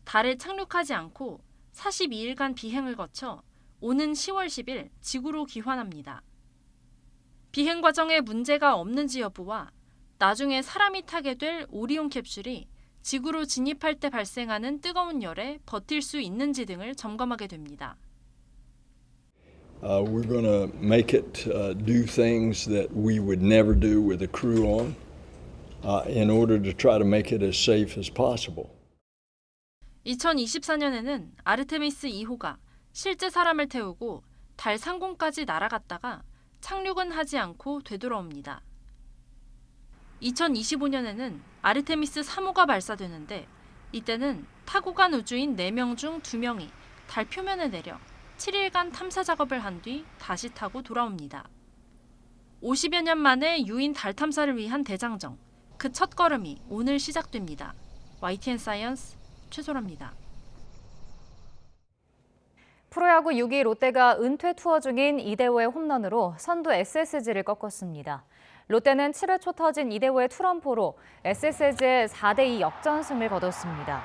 달에 착륙하지 않고 42일간 비행을 거쳐 오는 10월 10일 지구로 귀환합니다. 비행 과정에 문제가 없는지 여부와 나중에 사람이 타게 될 오리온 캡슐이 지구로 진입할 때 발생하는 뜨거운 열에 버틸 수 있는지 등을 점검하게 됩니다. We're going to make it do things that we would never do with a crew on in order to try to make it as safe as possible. 2024년에는 아르테미스 2호가 실제 사람을 태우고 달 상공까지 날아갔다가 착륙은 하지 않고 되돌아옵니다. 2025년에는 아르테미스 3호가 발사되는데 이때는 타고 간 우주인 4명 중 2명이 달 표면에 내려 7일간 탐사 작업을 한 뒤 다시 타고 돌아옵니다. 50여 년 만에 유인 달 탐사를 위한 대장정, 그 첫걸음이 오늘 시작됩니다. YTN 사이언스 최소라입니다. 프로야구 6위 롯데가 은퇴 투어 중인 이대호의 홈런으로 선두 SSG를 꺾었습니다. 롯데는 7회 초 터진 이대호의 투런포로 SSG의 4대2 역전승을 거뒀습니다.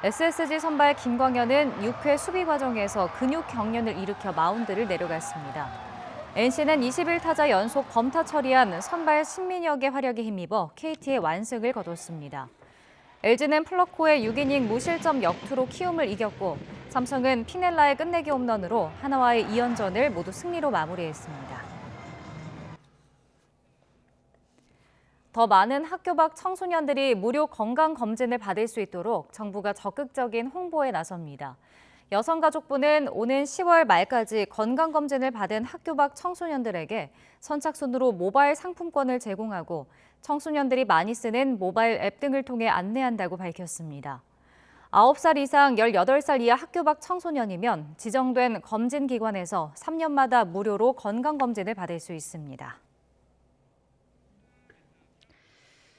SSG 선발 김광현은 6회 수비 과정에서 근육 경련을 일으켜 마운드를 내려갔습니다. NC는 21타자 연속 범타 처리한 선발 신민혁의 활약에 힘입어 KT의 완승을 거뒀습니다. LG는 플러코의 6이닝 무실점 역투로 키움을 이겼고 삼성은 피넬라의 끝내기 홈런으로 하나와의 2연전을 모두 승리로 마무리했습니다. 더 많은 학교 밖 청소년들이 무료 건강검진을 받을 수 있도록 정부가 적극적인 홍보에 나섭니다. 여성가족부는 오는 10월 말까지 건강검진을 받은 학교 밖 청소년들에게 선착순으로 모바일 상품권을 제공하고 청소년들이 많이 쓰는 모바일 앱 등을 통해 안내한다고 밝혔습니다. 9살 이상 18살 이하 학교 밖 청소년이면 지정된 검진기관에서 3년마다 무료로 건강검진을 받을 수 있습니다.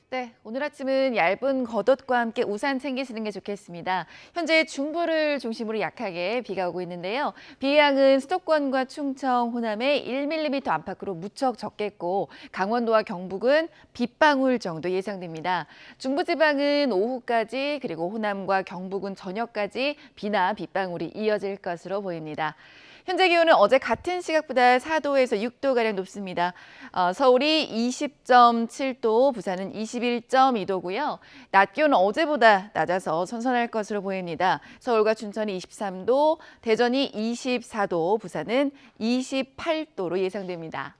네, 오늘 아침은 얇은 겉옷과 함께 우산 챙기시는 게 좋겠습니다. 현재 중부를 중심으로 약하게 비가 오고 있는데요. 비의 양은 수도권과 충청, 호남에 1mm 안팎으로 무척 적겠고 강원도와 경북은 빗방울 정도 예상됩니다. 중부지방은 오후까지 그리고 호남과 경북은 저녁까지 비나 빗방울이 이어질 것으로 보입니다. 현재 기온은 어제 같은 시각보다 4도에서 6도가량 높습니다. 서울이 20.7도, 부산은 21.2도고요. 낮 기온은 어제보다 낮아서 선선할 것으로 보입니다. 서울과 춘천이 23도, 대전이 24도, 부산은 28도로 예상됩니다.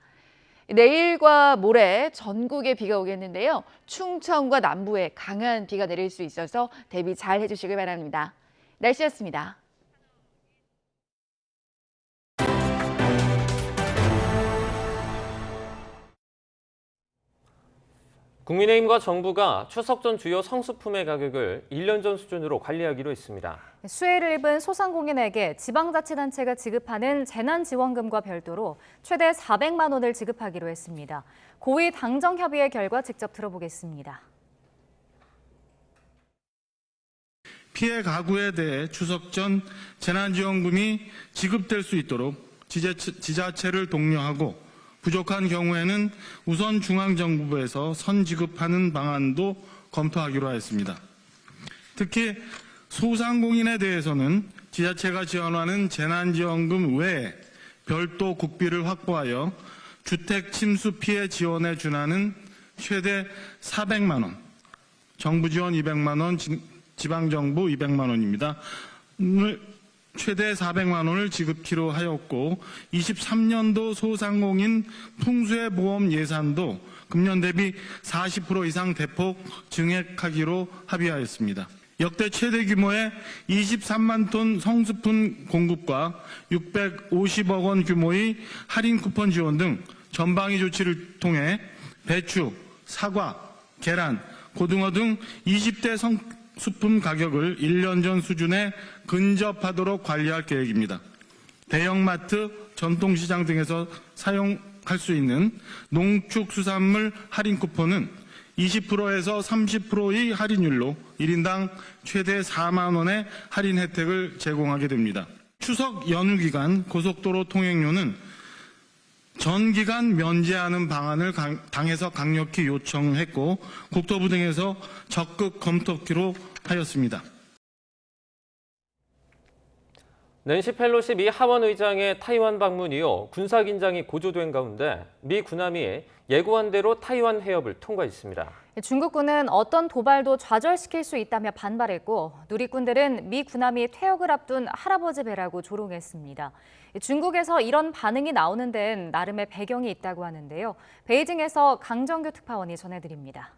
내일과 모레 전국에 비가 오겠는데요. 충청과 남부에 강한 비가 내릴 수 있어서 대비 잘 해주시길 바랍니다. 날씨였습니다. 국민의힘과 정부가 추석 전 주요 성수품의 가격을 1년 전 수준으로 관리하기로 했습니다. 수해를 입은 소상공인에게 지방자치단체가 지급하는 재난지원금과 별도로 최대 400만 원을 지급하기로 했습니다. 고위 당정협의회 결과 직접 들어보겠습니다. 피해 가구에 대해 추석 전 재난지원금이 지급될 수 있도록 지자체를 독려하고 부족한 경우에는 우선 중앙정부에서 선지급하는 방안도 검토하기로 하였습니다. 특히 소상공인에 대해서는 지자체가 지원하는 재난지원금 외에 별도 국비를 확보하여 주택 침수 피해 지원에 준하는 최대 400만 원, 정부 지원 200만 원, 지방정부 200만 원입니다. 최대 400만 원을 지급키로 하였고 23년도 소상공인 풍수해 보험 예산도 금년 대비 40% 이상 대폭 증액하기로 합의하였습니다. 역대 최대 규모의 23만 톤 성수품 공급과 650억 원 규모의 할인 쿠폰 지원 등 전방위 조치를 통해 배추, 사과, 계란, 고등어 등 20대 성수품 가격을 1년 전 수준에 근접하도록 관리할 계획입니다. 대형마트, 전통시장 등에서 사용할 수 있는 농축수산물 할인 쿠폰은 20%에서 30%의 할인율로 1인당 최대 4만 원의 할인 혜택을 제공하게 됩니다. 추석 연휴 기간 고속도로 통행료는 전 기간 면제하는 방안을 당에서 강력히 요청했고 국토부 등에서 적극 검토키로 하였습니다. 낸시 펠로시 미 하원 의장의 타이완 방문 이후 군사 긴장이 고조된 가운데 미 군함이 예고한 대로 타이완 해협을 통과했습니다. 중국군은 어떤 도발도 좌절시킬 수 있다며 반발했고 누리꾼들은 미 군함이 퇴역을 앞둔 할아버지 배라고 조롱했습니다. 중국에서 이런 반응이 나오는 데는 나름의 배경이 있다고 하는데요. 베이징에서 강정규 특파원이 전해드립니다.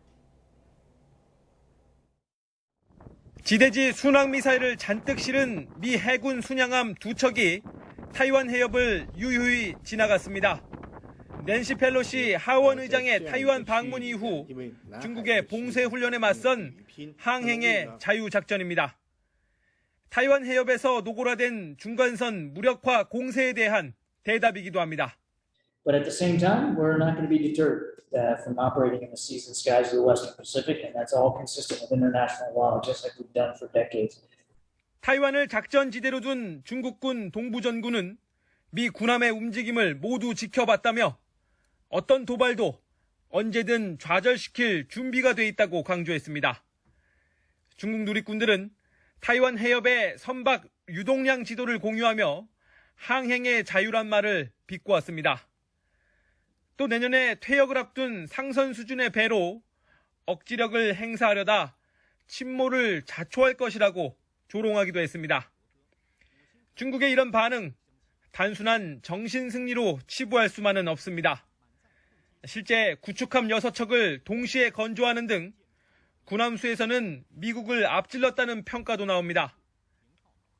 지대지 순항미사일을 잔뜩 실은 미 해군 순양함 2척이 타이완 해협을 유유히 지나갔습니다. 낸시 펠로시 하원 의장의 타이완 방문 이후 중국의 봉쇄 훈련에 맞선 항행의 자유작전입니다. 타이완 해협에서 노골화된 중간선 무력화 공세에 대한 대답이기도 합니다. But at the same time, we're not going to be deterred from operating in the seas and skies of the Western Pacific, and that's all consistent with international law, just like we've done for decades. 타이완을 작전지대로 둔 중국군 동부전군은 미 군함의 움직임을 모두 지켜봤다며 어떤 도발도 언제든 좌절시킬 준비가 돼 있다고 강조했습니다. 중국 누리꾼들은 타이완 해협의 선박 유동량 지도를 공유하며 항행의 자유란 말을 비꼬았습니다. 또 내년에 퇴역을 앞둔 상선 수준의 배로 억지력을 행사하려다 침몰을 자초할 것이라고 조롱하기도 했습니다. 중국의 이런 반응, 단순한 정신승리로 치부할 수만은 없습니다. 실제 구축함 6척을 동시에 건조하는 등 군함수에서는 미국을 앞질렀다는 평가도 나옵니다.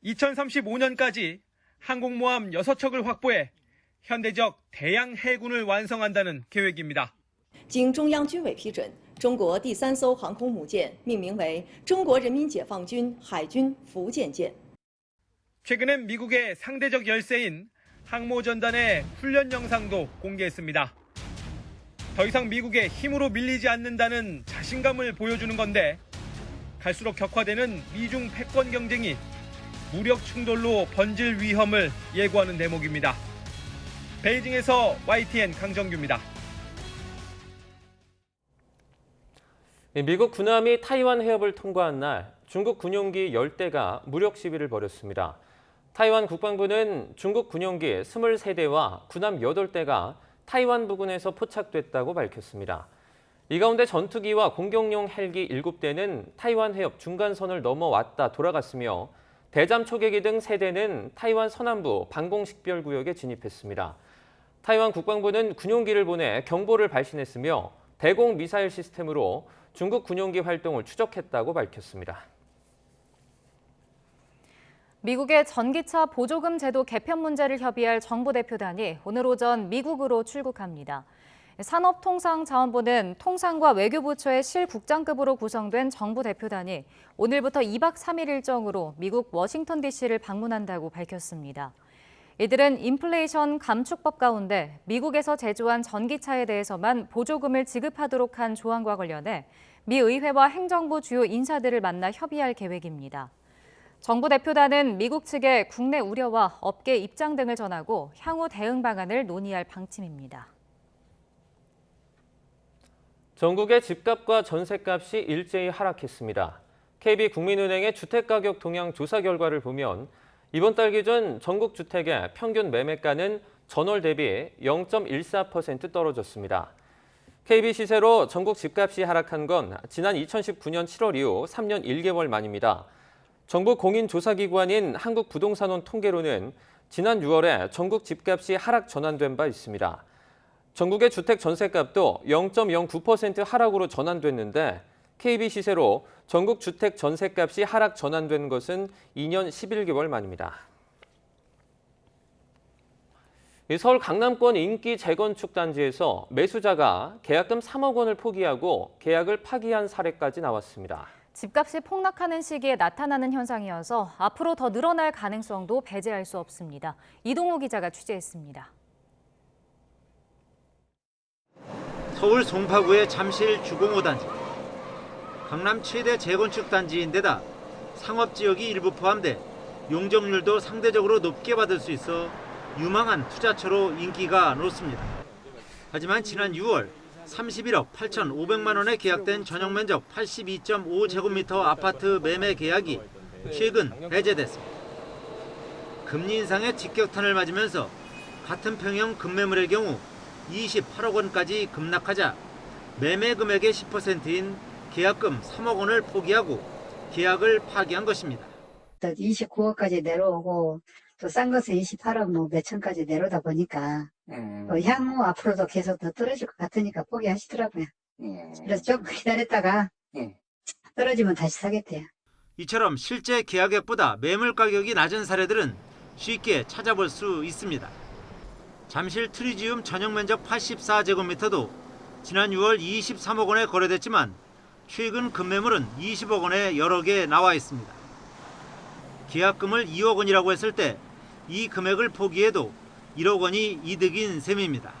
2035년까지 항공모함 6척을 확보해 현대적 대양 해군을 완성한다는 계획입니다. 经中央军委批准，中国第3艘航空母舰命名为中国人民解放军海军福建舰。 최근엔 미국의 상대적 열세인 항모전단의 훈련 영상도 공개했습니다. 더 이상 미국의 힘으로 밀리지 않는다는 자신감을 보여주는 건데 갈수록 격화되는 미중 패권 경쟁이 무력 충돌로 번질 위험을 예고하는 대목입니다. 베이징에서 YTN 강정규입니다. 미국 군함이 타이완 해협을 통과한 날 중국 군용기 10대가 무력 시위를 벌였습니다. 타이완 국방부는 중국 군용기 23대와 군함 8대가 타이완 부근에서 포착됐다고 밝혔습니다. 이 가운데 전투기와 공격용 헬기 7대는 타이완 해협 중간선을 넘어왔다 돌아갔으며 대잠 초계기 등 3대는 타이완 서남부 방공식별구역에 진입했습니다. 타이완 국방부는 군용기를 보내 경보를 발신했으며 대공 미사일 시스템으로 중국 군용기 활동을 추적했다고 밝혔습니다. 미국의 전기차 보조금 제도 개편 문제를 협의할 정부 대표단이 오늘 오전 미국으로 출국합니다. 산업통상자원부는 통상과 외교부처의 실국장급으로 구성된 정부 대표단이 오늘부터 2박 3일 일정으로 미국 워싱턴 DC를 방문한다고 밝혔습니다. 이들은 인플레이션 감축법 가운데 미국에서 제조한 전기차에 대해서만 보조금을 지급하도록 한 조항과 관련해 미 의회와 행정부 주요 인사들을 만나 협의할 계획입니다. 정부 대표단은 미국 측에 국내 우려와 업계 입장 등을 전하고 향후 대응 방안을 논의할 방침입니다. 전국의 집값과 전셋값이 일제히 하락했습니다. KB국민은행의 주택가격 동향 조사 결과를 보면 이번 달 기준 전국 주택의 평균 매매가는 전월 대비 0.14% 떨어졌습니다. KB 시세로 전국 집값이 하락한 건 지난 2019년 7월 이후 3년 1개월 만입니다. 정부 공인조사기관인 한국부동산원 통계로는 지난 6월에 전국 집값이 하락 전환된 바 있습니다. 전국의 주택 전셋값도 0.09% 하락으로 전환됐는데 KB 시세로 전국 주택 전셋값이 하락 전환된 것은 2년 11개월 만입니다. 서울 강남권 인기 재건축 단지에서 매수자가 계약금 3억 원을 포기하고 계약을 파기한 사례까지 나왔습니다. 집값이 폭락하는 시기에 나타나는 현상이어서 앞으로 더 늘어날 가능성도 배제할 수 없습니다. 이동호 기자가 취재했습니다. 서울 송파구의 잠실 주공 5단지. 강남 최대 재건축 단지인데다 상업지역이 일부 포함돼 용적률도 상대적으로 높게 받을 수 있어 유망한 투자처로 인기가 높습니다. 하지만 지난 6월 31억 8,500만 원에 계약된 전용 면적 82.5제곱미터 아파트 매매 계약이 최근 해제됐습니다. 금리 인상의 직격탄을 맞으면서 같은 평형 급매물의 경우 28억 원까지 급락하자 매매 금액의 10%인 계약금 3억 원을 포기하고 계약을 파기한 것입니다. 29억까지 내려오고 또 싼 것은 28억 뭐 몇천까지 내려오다 보니까 향후 앞으로도 계속 더 떨어질 것 같으니까 포기하시더라고요. 그래서 조금 기다렸다가 떨어지면 다시 사겠대요. 이처럼 실제 계약액보다 매물 가격이 낮은 사례들은 쉽게 찾아볼 수 있습니다. 잠실 트리지움 전용 면적 84제곱미터도 지난 6월 23억 원에 거래됐지만 최근 급매물은 20억 원에 여러 개 나와 있습니다. 계약금을 2억 원이라고 했을 때 이 금액을 포기해도 1억 원이 이득인 셈입니다.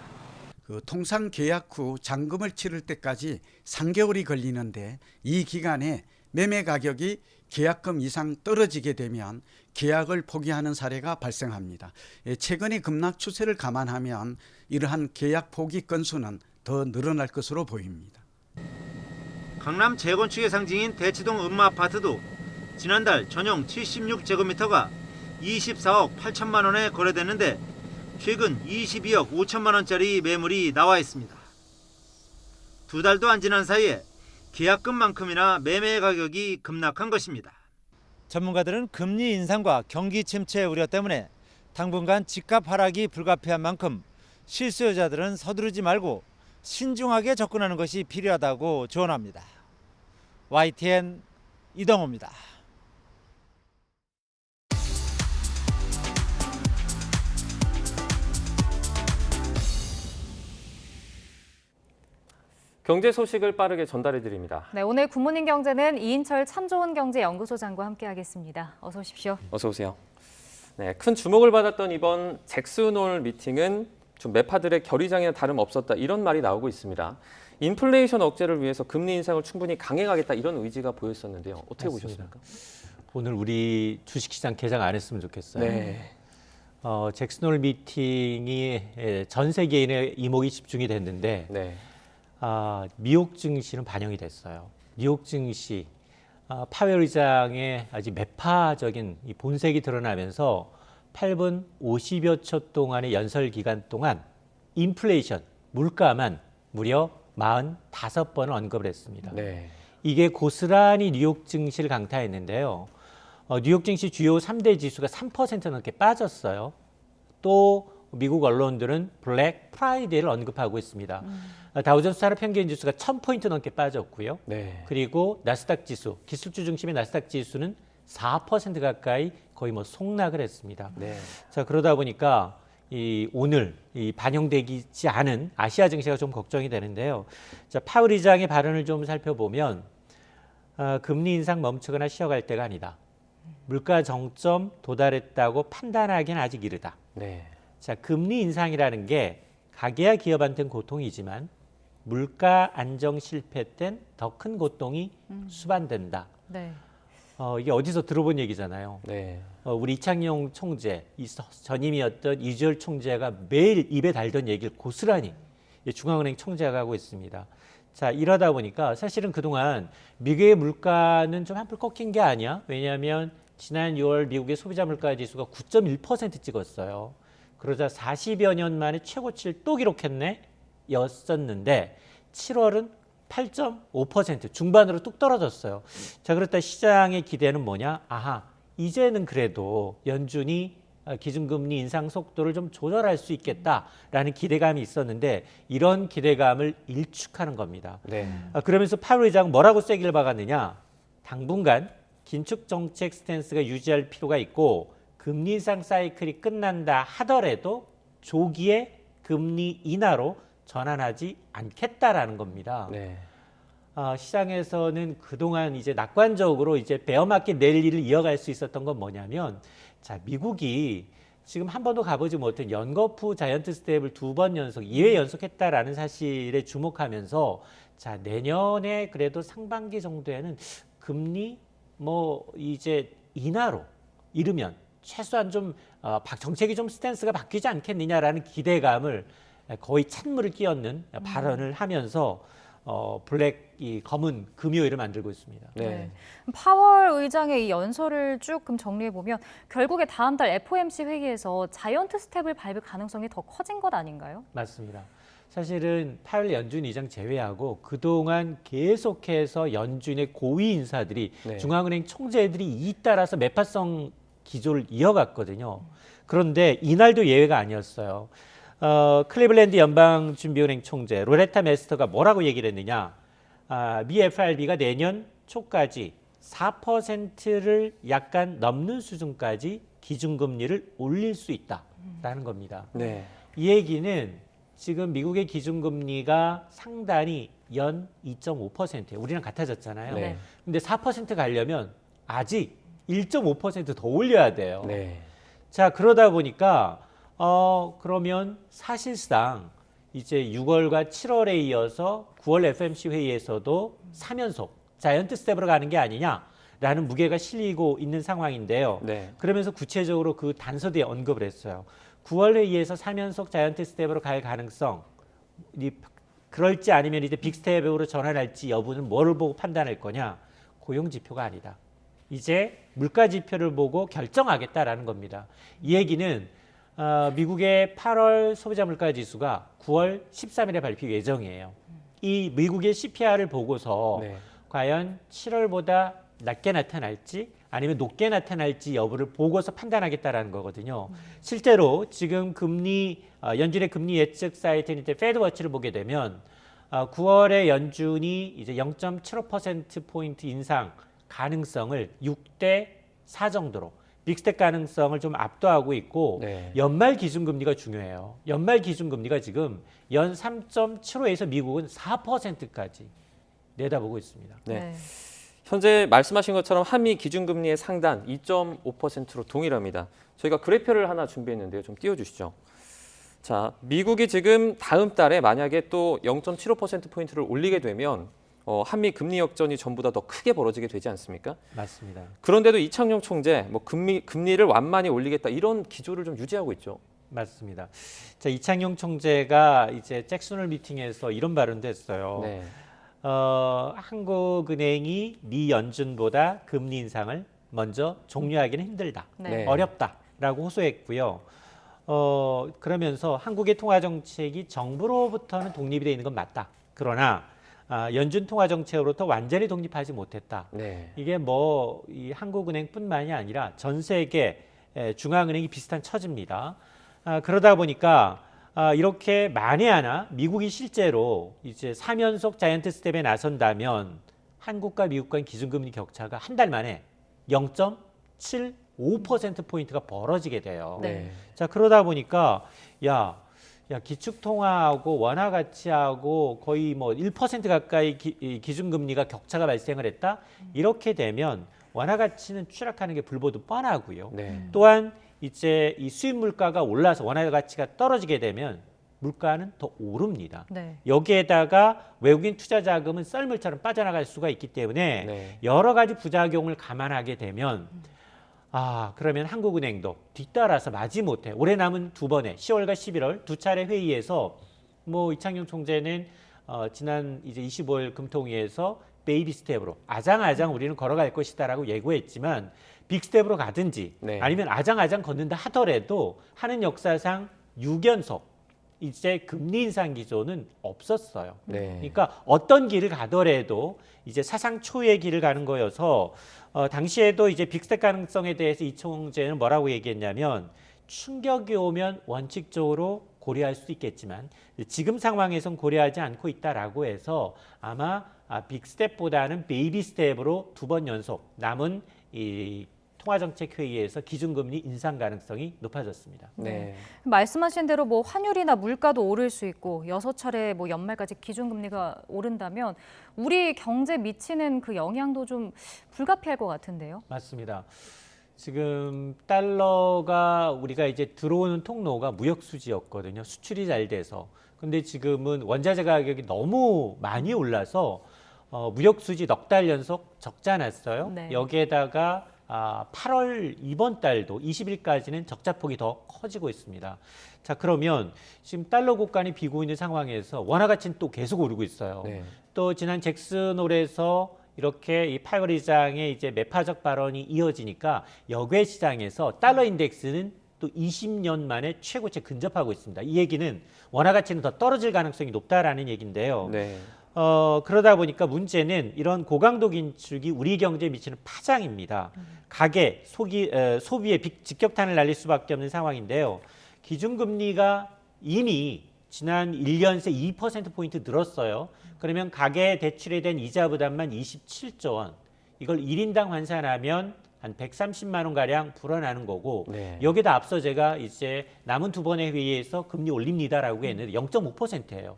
통상 계약 후 잔금을 치를 때까지 3개월이 걸리는데 이 기간에 매매 가격이 계약금 이상 떨어지게 되면 계약을 포기하는 사례가 발생합니다. 최근의 급락 추세를 감안하면 이러한 계약 포기 건수는 더 늘어날 것으로 보입니다. 강남 재건축의 상징인 대치동 음마아파트도 지난달 전용 76제곱미터가 24억 8천만 원에 거래됐는데 최근 22억 5천만 원짜리 매물이 나와 있습니다. 두 달도 안 지난 사이에 계약금만큼이나 매매 가격이 급락한 것입니다. 전문가들은 금리 인상과 경기 침체 우려 때문에 당분간 집값 하락이 불가피한 만큼 실수요자들은 서두르지 말고 신중하게 접근하는 것이 필요하다고 조언합니다. YTN 이동호입니다. 경제 소식을 빠르게 전달해 드립니다. 네, 오늘 굿모닝 경제는 이인철 참 좋은 경제연구소장과 함께하겠습니다. 어서 오십시오. 어서 오세요. 네, 큰 주목을 받았던 이번 잭슨홀 미팅은 좀 매파들의 결의장이나 다름없었다 이런 말이 나오고 있습니다. 인플레이션 억제를 위해서 금리 인상을 충분히 강행하겠다 이런 의지가 보였었는데요. 어떻게 맞습니다. 보셨습니까? 오늘 우리 주식시장 개장 안 했으면 좋겠어요. 네. 잭슨홀 미팅이 전 세계인의 이목이 집중이 됐는데 네. 미국 증시는 반영이 됐어요. 뉴욕 증시 파웰 의장의 아주 매파적인 이 본색이 드러나면서 8분 50여 초 동안의 연설 기간 동안 인플레이션, 물가만 무려 45번을 언급을 했습니다. 네. 이게 고스란히 뉴욕 증시를 강타했는데요. 뉴욕 증시 주요 3대 지수가 3% 넘게 빠졌어요. 또 미국 언론들은 블랙 프라이데이를 언급하고 있습니다. 다우존스 산업평균 지수가 1000포인트 넘게 빠졌고요. 네. 그리고 나스닥 지수, 기술주 중심의 나스닥 지수는 4% 가까이 거의 속락을 했습니다. 네. 자, 그러다 보니까 오늘 반영되지 않은 아시아 증시가 좀 걱정이 되는데요. 자, 파월 의장의 발언을 좀 살펴보면 금리 인상 멈추거나 쉬어갈 때가 아니다. 물가 정점 도달했다고 판단하기는 아직 이르다. 네. 자, 금리 인상이라는 게 가계와 기업한테는 고통이지만 물가 안정 실패 땐 더 큰 고통이 수반된다. 네. 이게 어디서 들어본 얘기잖아요. 네. 우리 이창용 총재, 전임이었던 이주열 총재가 매일 입에 달던 얘기를 고스란히 중앙은행 총재가 하고 있습니다. 자, 이러다 보니까 사실은 그동안 미국의 물가는 좀 한풀 꺾인 게 아니야. 왜냐하면 지난 6월 미국의 소비자 물가 지수가 9.1% 찍었어요. 그러자 40여 년 만에 최고치를 또 기록했네 였었는데 7월은 8.5% 중반으로 뚝 떨어졌어요. 자, 그렇다 시장의 기대는 뭐냐? 아하, 이제는 그래도 연준이 기준금리 인상 속도를 좀 조절할 수 있겠다라는 기대감이 있었는데 이런 기대감을 일축하는 겁니다. 네. 그러면서 파월 의장 뭐라고 쐐기를 박았느냐? 당분간 긴축 정책 스탠스가 유지할 필요가 있고 금리 인상 사이클이 끝난다 하더라도 조기에 금리 인하로 전환하지 않겠다라는 겁니다. 네. 시장에서는 그동안 이제 낙관적으로 이제 베어마켓 랠리를 이어갈 수 있었던 건 뭐냐면, 자, 미국이 지금 한 번도 가보지 못한 연거푸 자이언트 스텝을 2번 연속, 2회 연속했다라는 사실에 주목하면서, 자, 내년에 그래도 상반기 정도에는 금리 뭐 이제 인하로 이르면 최소한 좀 정책이 좀 스탠스가 바뀌지 않겠느냐라는 기대감을 거의 찬물을 끼얹는 발언을 하면서 이 검은 금요일을 만들고 있습니다. 네. 파월 의장의 이 연설을 쭉 정리해 보면 결국에 다음 달 FOMC 회의에서 자이언트 스텝을 밟을 가능성이 더 커진 것 아닌가요? 맞습니다. 사실은 파월 연준 의장 제외하고 그동안 계속해서 연준의 고위 인사들이 네. 중앙은행 총재들이 잇따라서 매파성 기조를 이어갔거든요. 그런데 이날도 예외가 아니었어요. 클리블랜드 연방준비은행 총재 로레타 메스터가 뭐라고 얘기를 했느냐. 미 FRB가 내년 초까지 4%를 약간 넘는 수준까지 기준금리를 올릴 수 있다라는 겁니다. 네. 이 얘기는 지금 미국의 기준금리가 상단이 연 2.5%예요. 우리랑 같아졌잖아요. 네. 근데 4% 가려면 아직 1.5% 더 올려야 돼요. 네. 자, 그러다 보니까 그러면 사실상 이제 6월과 7월에 이어서 9월 FOMC 회의에서도 3연속 자이언트 스텝으로 가는 게 아니냐라는 무게가 실리고 있는 상황인데요. 네. 그러면서 구체적으로 그 단서대에 언급을 했어요. 9월 회의에서 3연속 자이언트 스텝으로 갈 가능성, 그럴지 아니면 이제 빅스텝으로 전환할지 여부는 뭐를 보고 판단할 거냐? 고용 지표가 아니다. 이제 물가 지표를 보고 결정하겠다라는 겁니다. 이 얘기는 미국의 8월 소비자 물가 지수가 9월 13일에 발표 예정이에요. 이 미국의 CPI를 보고서 네. 과연 7월보다 낮게 나타날지 아니면 높게 나타날지 여부를 보고서 판단하겠다라는 거거든요. 실제로 지금 연준의 금리 예측 사이트인 이제 페드워치를 보게 되면 9월에 연준이 이제 0.75%포인트 인상 가능성을 6대 4 정도로 빅스텝 가능성을 좀 압도하고 있고 네. 연말 기준금리가 중요해요. 연말 기준금리가 지금 연 3.75에서 미국은 4%까지 내다보고 있습니다. 네. 현재 말씀하신 것처럼 한미 기준금리의 상단 2.5%로 동일합니다. 저희가 그래프를 하나 준비했는데요. 좀 띄워주시죠. 자, 미국이 지금 다음 달에 만약에 또 0.75%포인트를 올리게 되면 한미 금리 역전이 전보다 더 크게 벌어지게 되지 않습니까? 맞습니다. 그런데도 이창용 총재 금리를 완만히 올리겠다 이런 기조를 좀 유지하고 있죠. 맞습니다. 자, 이창용 총재가 이제 잭슨홀 미팅에서 이런 발언도 했어요. 네. 한국은행이 미 연준보다 금리 인상을 먼저 종료하기는 힘들다. 네. 어렵다라고 호소했고요. 그러면서 한국의 통화정책이 정부로부터는 독립이 돼 있는 건 맞다. 그러나 연준 통화정책으로부터 완전히 독립하지 못했다. 네. 이게 이 한국은행뿐만이 아니라 전 세계 중앙은행이 비슷한 처지입니다. 그러다 보니까 이렇게 만에 하나 미국이 실제로 이제 3연속 자이언트 스텝에 나선다면 한국과 미국 간 기준금리 격차가 한 달 만에 0.75%포인트가 벌어지게 돼요. 네. 자, 그러다 보니까 기축통화하고 원화 가치하고 거의 1% 가까이 기준금리가 격차가 발생을 했다. 이렇게 되면 원화 가치는 추락하는 게 불보듯 뻔하고요. 네. 또한 이제 이 수입 물가가 올라서 원화 가치가 떨어지게 되면 물가는 더 오릅니다. 네. 여기에다가 외국인 투자 자금은 썰물처럼 빠져나갈 수가 있기 때문에 네. 여러 가지 부작용을 감안하게 되면 그러면 한국은행도 뒤따라서 마지못해 올해 남은 2번의 10월과 11월 2차례 회의에서 이창용 총재는 지난 이제 25일 금통위에서 베이비 스텝으로 아장아장 우리는 걸어갈 것이다라고 예고했지만 빅스텝으로 가든지 네. 아니면 아장아장 걷는다 하더라도 하는 역사상 6연속 이제 금리 인상 기조는 없었어요. 네. 그러니까 어떤 길을 가더라도 이제 사상 초유의 길을 가는 거여서 당시에도 이제 빅스텝 가능성에 대해서 이 총재는 뭐라고 얘기했냐면 충격이 오면 원칙적으로 고려할 수 있겠지만 지금 상황에선 고려하지 않고 있다라고 해서 아마 빅스텝보다는 베이비 스텝으로 2번 연속 남은 이 통화정책회의에서 기준금리 인상 가능성이 높아졌습니다. 네. 말씀하신 대로 뭐 환율이나 물가도 오를 수 있고 6차례 뭐 연말까지 기준금리가 오른다면 우리 경제에 미치는 그 영향도 좀 불가피할 것 같은데요. 맞습니다. 지금 달러가 우리가 이제 들어오는 통로가 무역 수지였거든요. 수출이 잘 돼서. 근데 지금은 원자재 가격이 너무 많이 올라서 무역 수지 넉 달 연속 적자 났어요. 네. 여기에다가 8월 이번 달도 20일까지는 적자폭이 더 커지고 있습니다. 자, 그러면 지금 달러 고간이 비고 있는 상황에서 원화 가치는 또 계속 오르고 있어요. 네. 또 지난 잭슨홀에서 이렇게 이 파월 의장의 이제 매파적 발언이 이어지니까 역외 시장에서 달러 인덱스는 또 20년 만에 최고치에 근접하고 있습니다. 이 얘기는 원화 가치는 더 떨어질 가능성이 높다라는 얘기인데요. 네. 그러다 보니까 문제는 이런 고강도 긴축이 우리 경제에 미치는 파장입니다. 가계, 소비에 직격탄을 날릴 수밖에 없는 상황인데요. 기준금리가 이미 지난 1년 새 2%포인트 늘었어요. 그러면 가계 대출에 대한 이자 부담만 27조 원. 이걸 1인당 환산하면 한 130만 원가량 불어나는 거고 네. 여기다 앞서 제가 이제 남은 두 번의 회의에서 금리 올립니다라고 했는데 0.5%예요.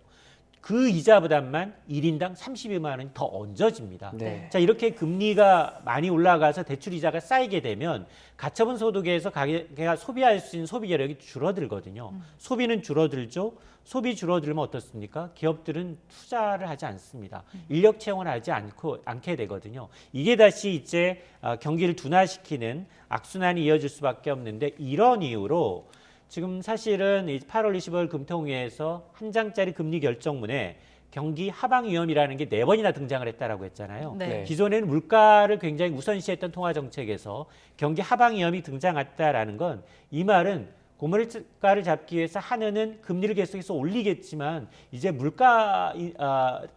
그 이자 부담만 1인당 32만 원이 더 얹어집니다. 네. 자, 이렇게 금리가 많이 올라가서 대출 이자가 쌓이게 되면 가처분 소득에서 가게가 소비할 수 있는 소비 여력이 줄어들거든요. 소비는 줄어들죠. 소비 줄어들면 어떻습니까? 기업들은 투자를 하지 않습니다. 인력 채용을 하지 않게 되거든요. 이게 다시 이제 경기를 둔화시키는 악순환이 이어질 수밖에 없는데 이런 이유로 지금 사실은 8월 25일 금통위에서 한 장짜리 금리 결정문에 경기 하방 위험이라는 게 4번이나 등장을 했다라고 했잖아요. 네. 기존에는 물가를 굉장히 우선시했던 통화정책에서 경기 하방 위험이 등장했다라는 건 이 말은 고물가를 잡기 위해서 한은은 금리를 계속해서 올리겠지만 이제 물가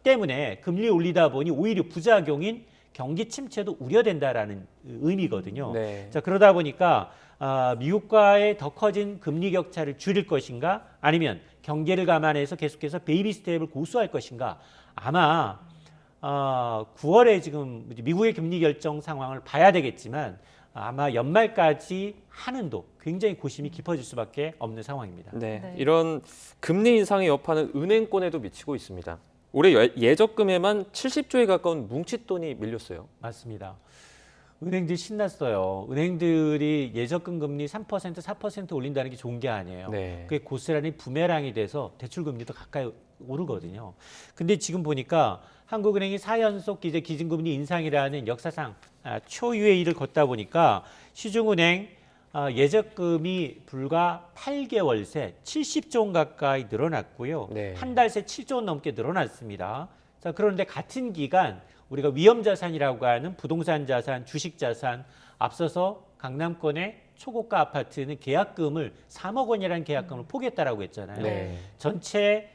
때문에 금리 올리다 보니 오히려 부작용인 경기 침체도 우려된다라는 의미거든요. 네. 자, 그러다 보니까 미국과의 더 커진 금리 격차를 줄일 것인가 아니면 경계를 감안해서 계속해서 베이비 스텝을 고수할 것인가 아마 9월에 지금 미국의 금리 결정 상황을 봐야 되겠지만 아마 연말까지 한은도 굉장히 고심이 깊어질 수밖에 없는 상황입니다. 네. 네. 이런 금리 인상의 여파는 은행권에도 미치고 있습니다. 올해 예적금에만 70조에 가까운 뭉칫돈이 밀렸어요. 맞습니다. 은행들이 신났어요. 은행들이 예적금 금리 3%, 4% 올린다는 게 좋은 게 아니에요. 네. 그게 고스란히 부메랑이 돼서 대출 금리도 가까이 오르거든요. 근데 지금 보니까 한국은행이 4연속 이제 기준금리 인상이라는 역사상 초유의 일을 걷다 보니까 시중은행 예적금이 불과 8개월 새 70조 원 가까이 늘어났고요. 네. 한 달 새 7조 원 넘게 늘어났습니다. 자, 그런데 같은 기간 우리가 위험자산이라고 하는 부동산 자산, 주식 자산, 앞서서 강남권의 초고가 아파트는 계약금을 3억 원이라는 계약금을 포기했다라고 했잖아요. 네. 전체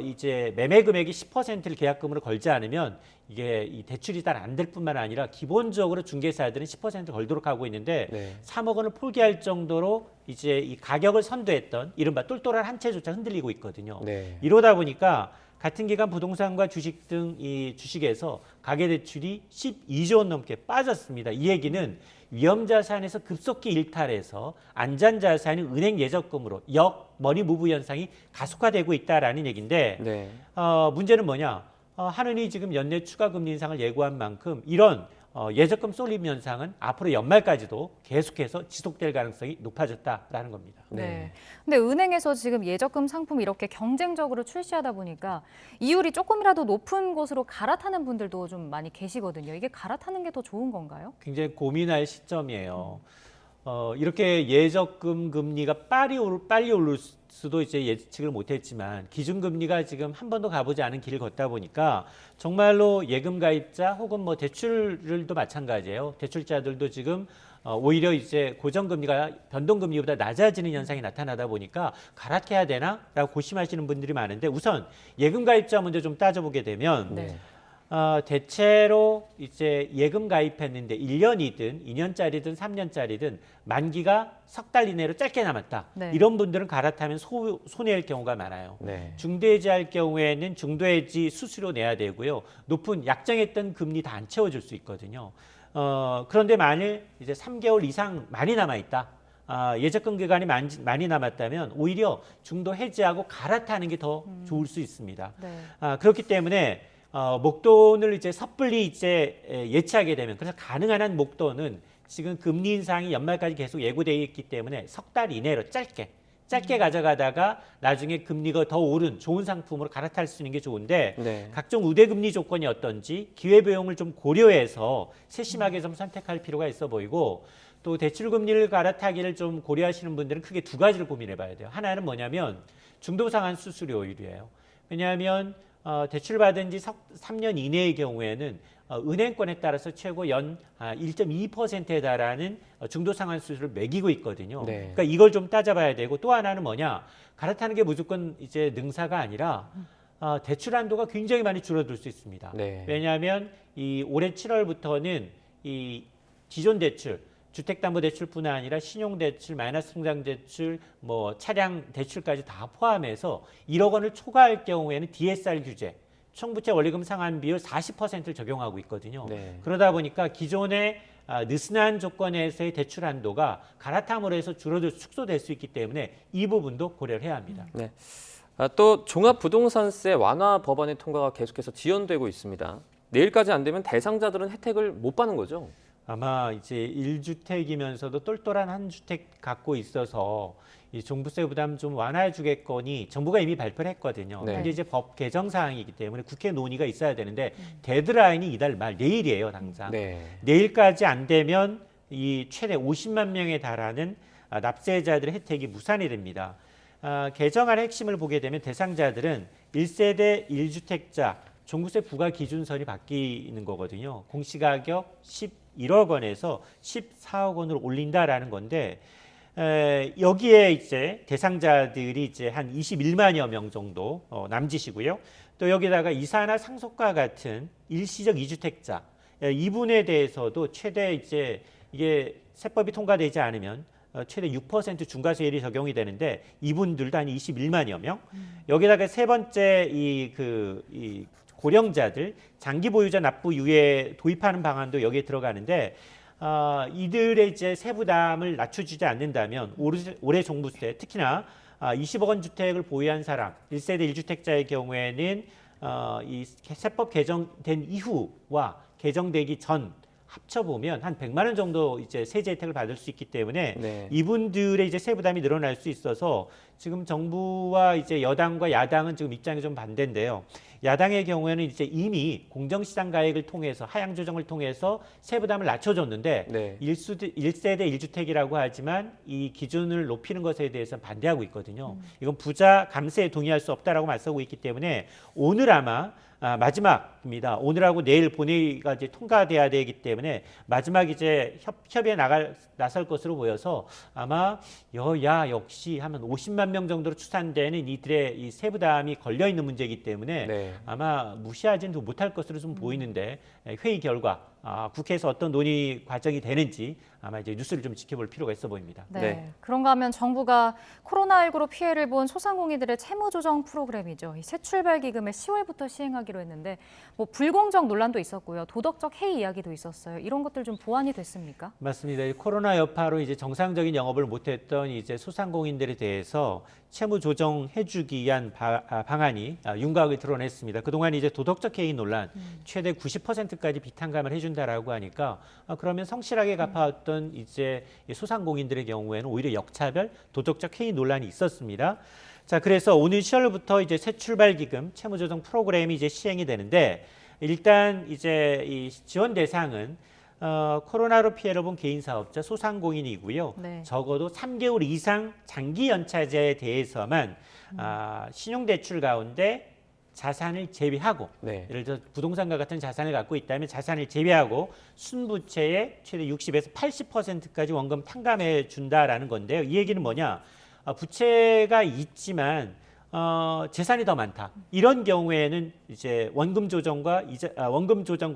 이제 매매 금액이 10%를 계약금으로 걸지 않으면 이게 이 대출이 잘 안 될 뿐만 아니라 기본적으로 중개사들은 10% 걸도록 하고 있는데 네. 3억 원을 포기할 정도로 이제 이 가격을 선도했던 이른바 똘똘한 한 채조차 흔들리고 있거든요. 네. 이러다 보니까 같은 기간 부동산과 주식 등 이 주식에서 가계대출이 12조 원 넘게 빠졌습니다. 이 얘기는 위험자산에서 급속히 일탈해서 안전자산이 은행 예적금으로 머니 무브 현상이 가속화되고 있다라는 얘기인데 네. 문제는 뭐냐? 한은이 지금 연내 추가 금리 인상을 예고한 만큼 이런 예적금 쏠림 현상은 앞으로 연말까지도 계속해서 지속될 가능성이 높아졌다라는 겁니다. 네. 근데 은행에서 지금 예적금 상품 이렇게 경쟁적으로 출시하다 보니까 이율이 조금이라도 높은 곳으로 갈아타는 분들도 좀 많이 계시거든요. 이게 갈아타는 게 더 좋은 건가요? 굉장히 고민할 시점이에요. 이렇게 예적금 금리가 빨리 오를 수도 이제 예측을 못했지만 기준금리가 지금 한 번도 가보지 않은 길을 걷다 보니까 정말로 예금 가입자 혹은 뭐 대출들도 마찬가지예요. 대출자들도 지금 오히려 이제 고정금리가 변동금리보다 낮아지는 현상이 나타나다 보니까 갈아타야 되나라고 고심하시는 분들이 많은데 우선 예금 가입자 문제 좀 따져보게 되면 네. 대체로 이제 예금 가입했는데 1년이든 2년짜리든 3년짜리든 만기가 석 달 이내로 짧게 남았다. 네. 이런 분들은 갈아타면 손해일 경우가 많아요. 네. 중도해지할 경우에는 중도해지 수수료 내야 되고요. 높은 약정했던 금리 다 안 채워줄 수 있거든요. 그런데 만일 이제 3개월 이상 많이 남아 있다. 예적금 기간이 많이 남았다면 오히려 중도 해지하고 갈아타는 게 더 좋을 수 있습니다. 네. 그렇기 때문에 목돈을 이제 섣불리 이제 예치하게 되면, 그래서 가능한 한 목돈은 지금 금리 인상이 연말까지 계속 예고되어 있기 때문에 석 달 이내로 짧게 가져가다가 나중에 금리가 더 오른 좋은 상품으로 갈아탈 수 있는 게 좋은데, 네. 각종 우대금리 조건이 어떤지 기회비용을 좀 고려해서 세심하게 좀 선택할 필요가 있어 보이고, 또 대출금리를 갈아타기를 좀 고려하시는 분들은 크게 두 가지를 고민해 봐야 돼요. 하나는 뭐냐면 중도상환 수수료율이에요. 왜냐하면 대출받은 지 3년 이내의 경우에는 은행권에 따라서 최고 연 1.2%에 달하는 중도상환 수수료를 매기고 있거든요. 네. 그러니까 이걸 좀 따져봐야 되고, 또 하나는 뭐냐, 갈아타는 게 무조건 이제 능사가 아니라 대출 한도가 굉장히 많이 줄어들 수 있습니다. 네. 왜냐하면 이 올해 7월부터는 이 기존 대출, 주택담보대출뿐 아니라 신용대출, 마이너스 통장대출, 뭐 차량 대출까지 다 포함해서 1억 원을 초과할 경우에는 DSR 규제, 총부채 원리금 상환 비율 40%를 적용하고 있거든요. 네. 그러다 보니까 기존의 느슨한 조건에서의 대출 한도가 갈아탐으로 해서 축소될 수 있기 때문에 이 부분도 고려를 해야 합니다. 네. 또 종합부동산세 완화 법안의 통과가 계속해서 지연되고 있습니다. 내일까지 안 되면 대상자들은 혜택을 못 받는 거죠? 아마 이제 1주택이면서도 똘똘한 한 주택 갖고 있어서 이 종부세 부담 좀 완화해 주겠거니 정부가 이미 발표를 했거든요. 네. 근데 이제 법 개정 사항이기 때문에 국회 논의가 있어야 되는데 데드라인이 이달 말 내일이에요, 당장. 네. 내일까지 안 되면 이 최대 50만 명에 달하는 납세자들의 혜택이 무산이 됩니다. 개정안의 핵심을 보게 되면 대상자들은 1세대 1주택자 종부세 부과 기준선이 바뀌는 거거든요. 공시가격 11억 원에서 14억 원으로 올린다라는 건데, 여기에 이제 대상자들이 이제 한 21만여 명 정도 남짓이고요. 또 여기다가 이사나 상속과 같은 일시적 2주택자 이분에 대해서도 최대 이제 이게 세법이 통과되지 않으면 최대 6% 중과세율이 적용이 되는데, 이분들도 한 21만여 명. 여기다가 세 번째 이 고령자들 장기 보유자 납부 유예 도입하는 방안도 여기에 들어가는데, 이들의 이제 세부담을 낮춰주지 않는다면 올해 종부세, 특히나 20억 원 주택을 보유한 사람 1세대 1주택자의 경우에는 이 세법 개정된 이후와 개정되기 전 합쳐보면 한 100만 원 정도 이제 세제 혜택을 받을 수 있기 때문에 네. 이분들의 이제 세부담이 늘어날 수 있어서 지금 정부와 이제 여당과 야당은 지금 입장이 좀 반대인데요. 야당의 경우에는 이제 이미 공정시장 가액을 통해서 하향 조정을 통해서 세부담을 낮춰줬는데, 네. 1세대 1주택이라고 하지만 이 기준을 높이는 것에 대해서 반대하고 있거든요. 이건 부자 감세에 동의할 수 없다라고 맞서고 있기 때문에 오늘 아마 마지막입니다. 오늘하고 내일 본회의가 이제 통과돼야 되기 때문에 마지막 이제 협의에 나설 것으로 보여서 아마 여야 역시 하면 50만 명 정도로 추산되는 이들의 이 세부담이 걸려 있는 문제이기 때문에 네. 아마 무시하지는 못할 것으로 좀 보이는데, 회의 결과 국회에서 어떤 논의 과정이 되는지 아마 이제 뉴스를 좀 지켜볼 필요가 있어 보입니다. 네. 네. 그런가 하면 정부가 코로나19로 피해를 본 소상공인들의 채무 조정 프로그램이죠. 이 새출발 기금을 10월부터 시행하기로 했는데, 뭐 불공정 논란도 있었고요. 도덕적 해이 이야기도 있었어요. 이런 것들 좀 보완이 됐습니까? 맞습니다. 코로나 여파로 이제 정상적인 영업을 못했던 이제 소상공인들에 대해서 채무 조정해주기 위한 방안이 윤곽을 드러냈습니다. 그동안 이제 도덕적 해이 논란 최대 90%까지 비탄감을 해준다라고 하니까 그러면 성실하게 갚아왔던 이제 소상공인들의 경우에는 오히려 역차별, 도덕적 해이 논란이 있었습니다. 자, 그래서 오늘 10월부터 이제 새 출발 기금 채무 조정 프로그램이 이제 시행이 되는데, 일단 이제 이 지원 대상은 코로나로 피해를 본 개인 사업자, 소상공인이고요. 네. 적어도 3개월 이상 장기 연차제에 대해서만 신용대출 가운데 자산을 제외하고, 네. 예를 들어 부동산과 같은 자산을 갖고 있다면 자산을 제외하고 순부채의 최대 60에서 80%까지 원금 탕감해 준다라는 건데요. 이 얘기는 뭐냐? 부채가 있지만 재산이 더 많다. 이런 경우에는 이제 원금 조정과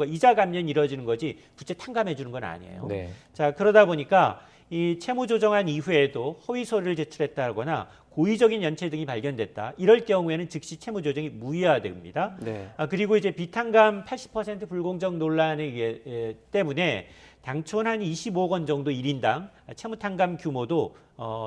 이자 감면이 이루어지는 거지 부채 탕감해 주는 건 아니에요. 네. 자, 그러다 보니까 이 채무 조정한 이후에도 허위 서류를 제출했다거나 고의적인 연체 등이 발견됐다. 이럴 경우에는 즉시 채무 조정이 무효화됩니다. 네. 그리고 이제 비탕감 80% 불공정 논란에 때문에 당초는 한 25억 원 정도 1인당 채무 탕감 규모도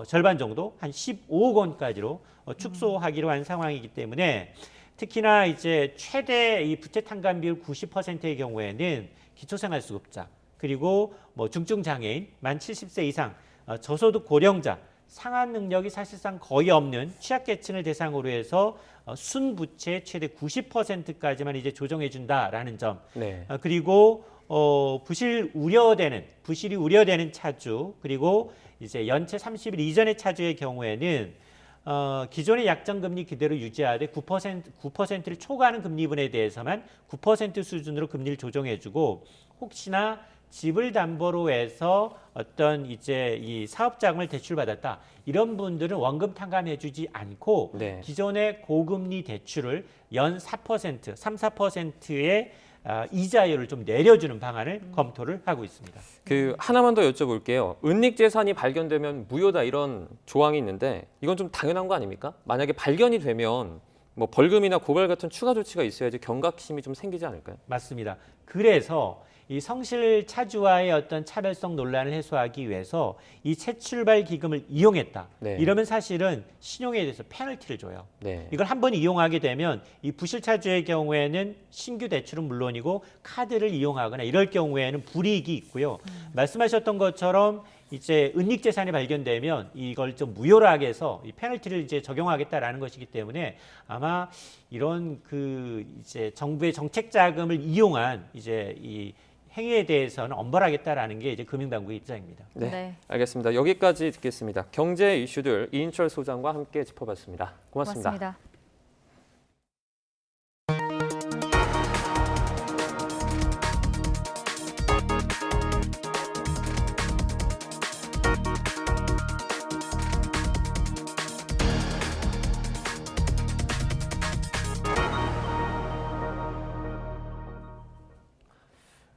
절반 정도 한 15억 원까지로 축소하기로 한 상황이기 때문에 특히나 이제 최대 이 부채 탕감 비율 90%의 경우에는 기초생활수급자 그리고 뭐 중증 장애인, 만 70세 이상, 저소득 고령자, 상환 능력이 사실상 거의 없는 취약계층을 대상으로 해서 순부채 최대 90%까지만 이제 조정해 준다라는 점. 네. 그리고 부실이 우려되는 차주 그리고 이제 연체 30일 이전의 차주의 경우에는 기존의 약정금리 그대로 유지하되 9%를 초과하는 금리분에 대해서만 9% 수준으로 금리를 조정해주고 혹시나 집을 담보로 해서 어떤 이제 이 사업 자금을 대출받았다 이런 분들은 원금 탕감해주지 않고 네. 기존의 고금리 대출을 연 4%, 4%의 이자율을 좀 내려주는 방안을 검토를 하고 있습니다. 하나만 더 여쭤볼게요. 은닉 재산이 발견되면 무효다 이런 조항이 있는데 이건 좀 당연한 거 아닙니까? 만약에 발견이 되면 뭐 벌금이나 고발 같은 추가 조치가 있어야지 경각심이 좀 생기지 않을까요? 맞습니다. 그래서 이 성실 차주와의 어떤 차별성 논란을 해소하기 위해서 이 채출발 기금을 이용했다. 네. 이러면 사실은 신용에 대해서 페널티를 줘요. 네. 이걸 한 번 이용하게 되면 이 부실 차주의 경우에는 신규 대출은 물론이고 카드를 이용하거나 이럴 경우에는 불이익이 있고요. 말씀하셨던 것처럼 이제 은닉 재산이 발견되면 이걸 좀 무효로 하게 해서 이 페널티를 이제 적용하겠다라는 것이기 때문에 아마 이런 이제 정부의 정책 자금을 이용한 이제 이 행위에 대해서는 엄벌하겠다라는 게 이제 금융당국의 입장입니다. 네, 알겠습니다. 여기까지 듣겠습니다. 경제 이슈들 이인철 소장과 함께 짚어봤습니다. 고맙습니다.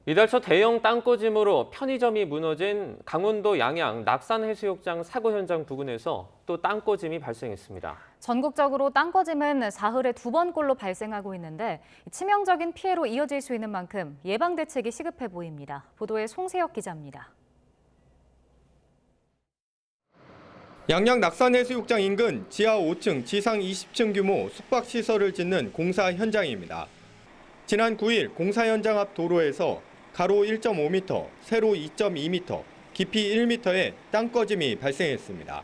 이달 초 대형 땅꺼짐으로 편의점이 무너진 강원도 양양 낙산해수욕장 사고 현장 부근에서 또 땅꺼짐이 발생했습니다. 전국적으로 땅꺼짐은 사흘에 2번꼴로 발생하고 있는데 치명적인 피해로 이어질 수 있는 만큼 예방 대책이 시급해 보입니다. 보도에 송세혁 기자입니다. 양양 낙산해수욕장 인근 지하 5층, 지상 20층 규모 숙박시설을 짓는 공사 현장입니다. 지난 9일 공사 현장 앞 도로에서 가로 1.5m, 세로 2.2m, 깊이 1m의 땅꺼짐이 발생했습니다.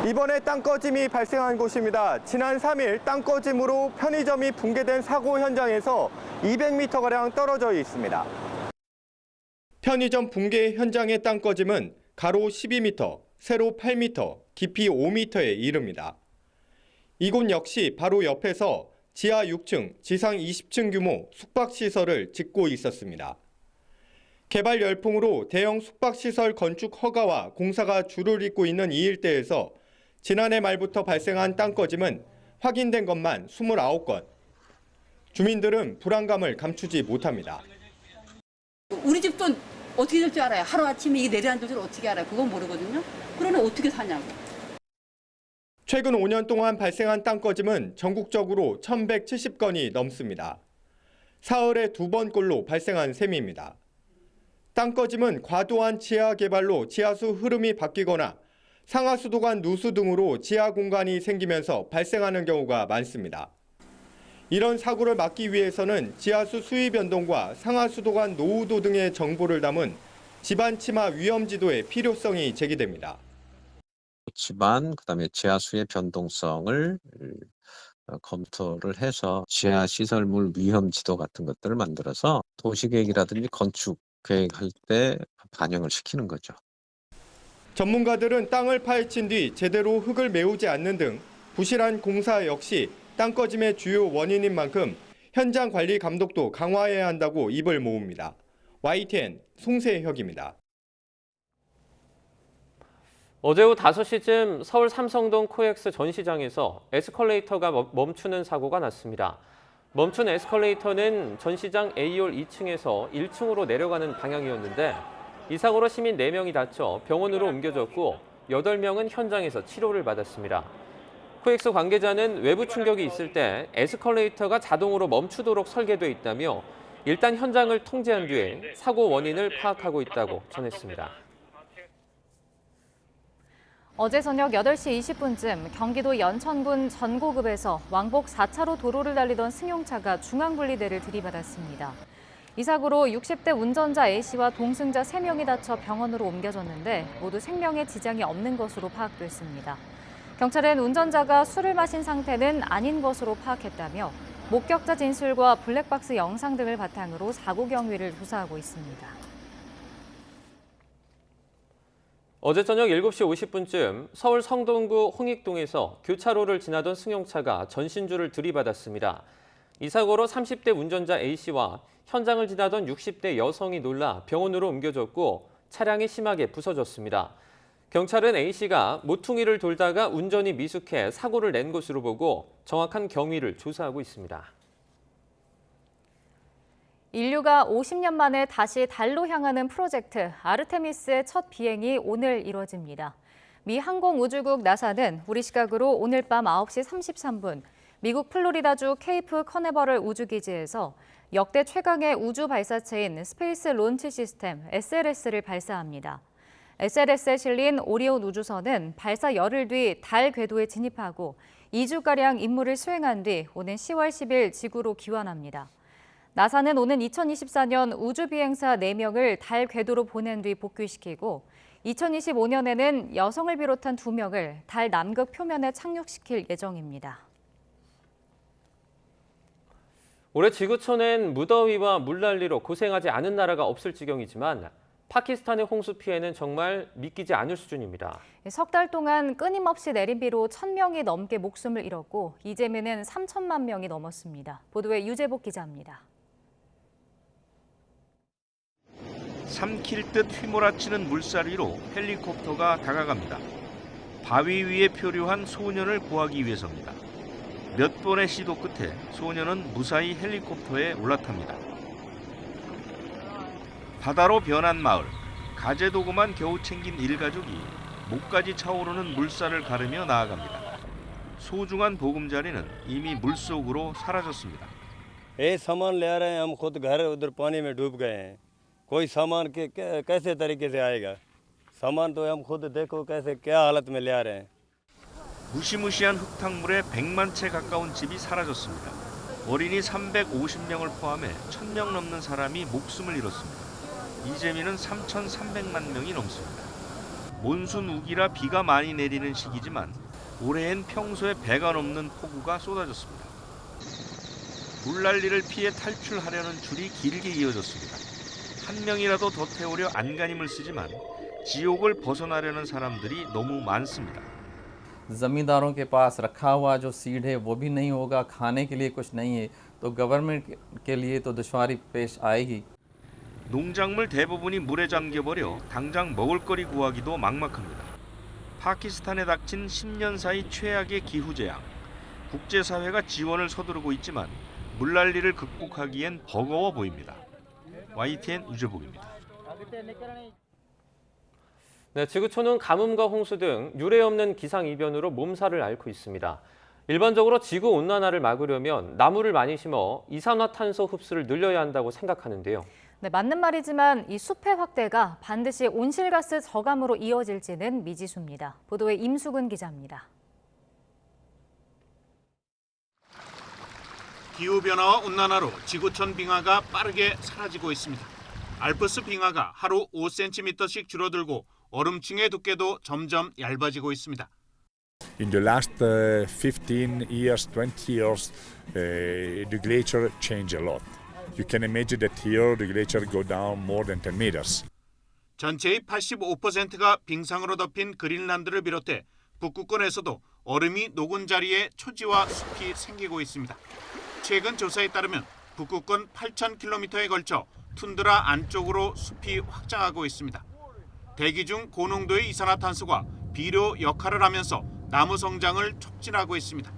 이번에 땅꺼짐이 발생한 곳입니다. 지난 3일 땅꺼짐으로 편의점이 붕괴된 사고 현장에서 200m가량 떨어져 있습니다. 편의점 붕괴 현장의 땅꺼짐은 가로 12m, 세로 8m, 깊이 5m에 이릅니다. 이곳 역시 바로 옆에서 지하 6층, 지상 20층 규모 숙박시설을 짓고 있었습니다. 개발 열풍으로 대형 숙박시설 건축 허가와 공사가 줄을 잇고 있는 이 일대에서 지난해 말부터 발생한 땅꺼짐은 확인된 것만 29건. 주민들은 불안감을 감추지 못합니다. 우리 집도 어떻게 될 줄 알아요? 하루아침에 이게 내려앉을 줄 어떻게 알아요? 그건 모르거든요. 그러면 어떻게 사냐고. 최근 5년 동안 발생한 땅꺼짐은 전국적으로 1,170건이 넘습니다. 사흘에 2번꼴로 발생한 셈입니다. 땅꺼짐은 과도한 지하 개발로 지하수 흐름이 바뀌거나 상하수도관 누수 등으로 지하 공간이 생기면서 발생하는 경우가 많습니다. 이런 사고를 막기 위해서는 지하수 수위 변동과 상하수도관 노후도 등의 정보를 담은 집안 침하 위험 지도의 필요성이 제기됩니다. 집안, 그다음에 지하수의 변동성을 검토를 해서 지하 시설물 위험 지도 같은 것들을 만들어서 도시계획이라든지 건축 계획할 때 반영을 시키는 거죠. 전문가들은 땅을 파헤친 뒤 제대로 흙을 메우지 않는 등 부실한 공사 역시 땅꺼짐의 주요 원인인 만큼 현장 관리 감독도 강화해야 한다고 입을 모읍니다. YTN 송세혁입니다. 어제 오후 5시쯤 서울 삼성동 코엑스 전시장에서 에스컬레이터가 멈추는 사고가 났습니다. 멈춘 에스컬레이터는 전시장 A홀 2층에서 1층으로 내려가는 방향이었는데 이 사고로 시민 4명이 다쳐 병원으로 옮겨졌고 8명은 현장에서 치료를 받았습니다. 코엑스 관계자는 외부 충격이 있을 때 에스컬레이터가 자동으로 멈추도록 설계돼 있다며 일단 현장을 통제한 뒤에 사고 원인을 파악하고 있다고 전했습니다. 어제 저녁 8시 20분쯤 경기도 연천군 전고급에서 왕복 4차로 도로를 달리던 승용차가 중앙분리대를 들이받았습니다. 이 사고로 60대 운전자 A씨와 동승자 3명이 다쳐 병원으로 옮겨졌는데 모두 생명에 지장이 없는 것으로 파악됐습니다. 경찰은 운전자가 술을 마신 상태는 아닌 것으로 파악했다며 목격자 진술과 블랙박스 영상 등을 바탕으로 사고 경위를 조사하고 있습니다. 어제 저녁 7시 50분쯤 서울 성동구 홍익동에서 교차로를 지나던 승용차가 전신주를 들이받았습니다. 이 사고로 30대 운전자 A씨와 현장을 지나던 60대 여성이 놀라 병원으로 옮겨졌고 차량이 심하게 부서졌습니다. 경찰은 A씨가 모퉁이를 돌다가 운전이 미숙해 사고를 낸 것으로 보고 정확한 경위를 조사하고 있습니다. 인류가 50년 만에 다시 달로 향하는 프로젝트 아르테미스의 첫 비행이 오늘 이뤄집니다. 미 항공우주국 나사는 우리 시각으로 오늘 밤 9시 33분 미국 플로리다주 케이프 커네버럴 우주기지에서 역대 최강의 우주 발사체인 스페이스 론치 시스템 SLS를 발사합니다. SLS에 실린 오리온 우주선은 발사 열흘 뒤 달 궤도에 진입하고 2주가량 임무를 수행한 뒤 오는 10월 10일 지구로 귀환합니다. 나사는 오는 2024년 우주비행사 4명을 달 궤도로 보낸 뒤 복귀시키고 2025년에는 여성을 비롯한 2명을 달 남극 표면에 착륙시킬 예정입니다. 올해 지구촌엔 무더위와 물난리로 고생하지 않은 나라가 없을 지경이지만 파키스탄의 홍수 피해는 정말 믿기지 않을 수준입니다. 석 달 동안 끊임없이 내린 비로 1,000명이 넘게 목숨을 잃었고 이재민은 3천만 명이 넘었습니다. 보도에 유재복 기자입니다. 삼킬 듯 휘몰아치는 물살위로 헬리콥터가 다가갑니다. 바위 위에 표류한 소년을 구하기 위해서입니다. 몇 번의 시도 끝에 소년은 무사히 헬리콥터에 올라탑니다. 바다로 변한 마을, 가재도구만 겨우 챙긴 일가족이 목까지 차오르는 물살을 가르며 나아갑니다. 소중한 보금자리는 이미 물속으로 사라졌습니다. ये सामान ले आ रहे हैं हम खुद घर उधर पानी में डूब गए हैं कोई सामान कैसे तरीके से आएगा सामान तो हम खुद देखो कैसे क्या हालत में ले आ रहे हैं 무시무시한 흙탕물에 100만 채 가까운 집이 사라졌습니다. 어린이 350명을 포함해 1,000명 넘는 사람이 목숨을 잃었습니다. 이재민은 3,300만 명이 넘습니다. 몬순 우기라 비가 많이 내리는 시기지만 올해엔 평소에 배가 넘는 폭우가 쏟아졌습니다. 물난리를 피해 탈출하려는 줄이 길게 이어졌습니다. 한 명이라도 더 태우려 안간힘을 쓰지만 지옥을 벗어나려는 사람들이 너무 많습니다. ज़मींदारों के पास रखा हुआ जो सीड है वो भी नहीं होगा खाने के लिए कुछ नहीं है तो गवर्नमेंट के लिए तो दुश्वारी पेश आएगी 농작물 대부분이 물에 잠겨버려 당장 먹을거리 구하기도 막막합니다. 파키스탄에 닥친 10년 사이 최악의 기후재앙. 국제사회가 지원을 서두르고 있지만 물난리를 극복하기엔 버거워 보입니다. YTN 유재복입니다. 네, 지구촌은 가뭄과 홍수 등 유례없는 기상이변으로 몸살을 앓고 있습니다. 일반적으로 지구온난화를 막으려면 나무를 많이 심어 이산화탄소 흡수를 늘려야 한다고 생각하는데요. 네, 맞는 말이지만 이 숲의 확대가 반드시 온실가스 저감으로 이어질지는 미지수입니다. 보도에 임수근 기자입니다. 기후변화와 온난화로 지구촌 빙하가 빠르게 사라지고 있습니다. 알프스 빙하가 하루 5cm씩 줄어들고 얼음층의 두께도 점점 얇아지고 있습니다. In the last 15 years, 20 years, the glacier changed a lot. You can imagine that here the glacier go down more than 10 meters. 전체의 85%가 빙상으로 덮인 그린란드를 비롯해 북극권에서도 얼음이 녹은 자리에 초지와 숲이 생기고 있습니다. 최근 조사에 따르면 북극권 8,000km에 걸쳐 툰드라 안쪽으로 숲이 확장하고 있습니다. 대기 중 고농도의 이산화탄소가 비료 역할을 하면서 나무 성장을 촉진하고 있습니다.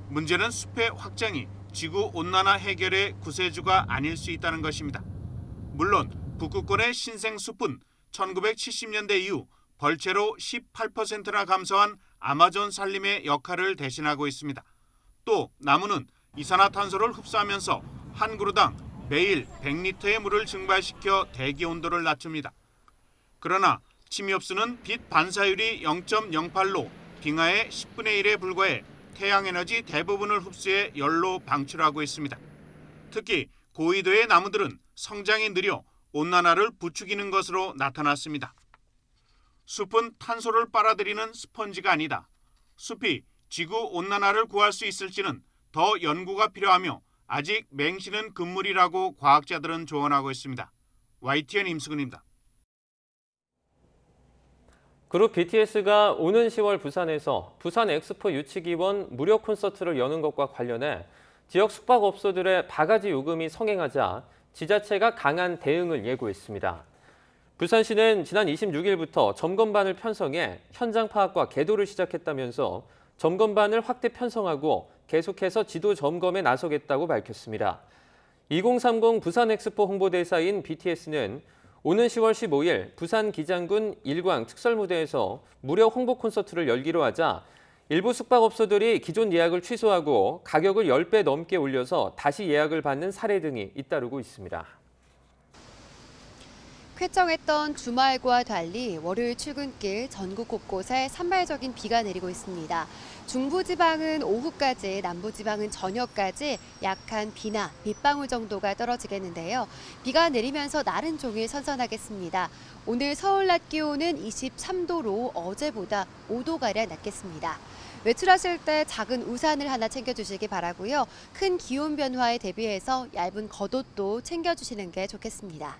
문제는 숲의 확장이 지구 온난화 해결의 구세주가 아닐 수 있다는 것입니다. 물론 북극권의 신생 숲은 1970년대 이후 벌채로 18%나 감소한 아마존 산림의 역할을 대신하고 있습니다. 또 나무는 이산화탄소를 흡수하면서 한 그루당 매일 100리터의 물을 증발시켜 대기 온도를 낮춥니다. 그러나 침엽수는 빛 반사율이 0.08로 빙하의 10분의 1에 불과해 태양에너지 대부분을 흡수해 열로 방출하고 있습니다. 특히 고위도의 나무들은 성장이 느려 온난화를 부추기는 것으로 나타났습니다. 숲은 탄소를 빨아들이는 스펀지가 아니다. 숲이 지구 온난화를 구할 수 있을지는 더 연구가 필요하며 아직 맹신은 금물이라고 과학자들은 조언하고 있습니다. YTN 임수근입니다. 그룹 BTS가 오는 10월 부산에서 부산 엑스포 유치기원 무료 콘서트를 여는 것과 관련해 지역 숙박업소들의 바가지 요금이 성행하자 지자체가 강한 대응을 예고했습니다. 부산시는 지난 26일부터 점검반을 편성해 현장 파악과 계도를 시작했다면서 점검반을 확대 편성하고 계속해서 지도 점검에 나서겠다고 밝혔습니다. 2030 부산 엑스포 홍보대사인 BTS는 오는 10월 15일 부산 기장군 일광 특설무대에서 무료 홍보 콘서트를 열기로 하자 일부 숙박업소들이 기존 예약을 취소하고 가격을 10배 넘게 올려서 다시 예약을 받는 사례 등이 잇따르고 있습니다. 쾌청했던 주말과 달리 월요일 출근길 전국 곳곳에 산발적인 비가 내리고 있습니다. 중부지방은 오후까지, 남부지방은 저녁까지 약한 비나 빗방울 정도가 떨어지겠는데요. 비가 내리면서 날은 종일 선선하겠습니다. 오늘 서울 낮 기온은 23도로 어제보다 5도가량 낮겠습니다. 외출하실 때 작은 우산을 하나 챙겨주시기 바라고요. 큰 기온 변화에 대비해서 얇은 겉옷도 챙겨주시는 게 좋겠습니다.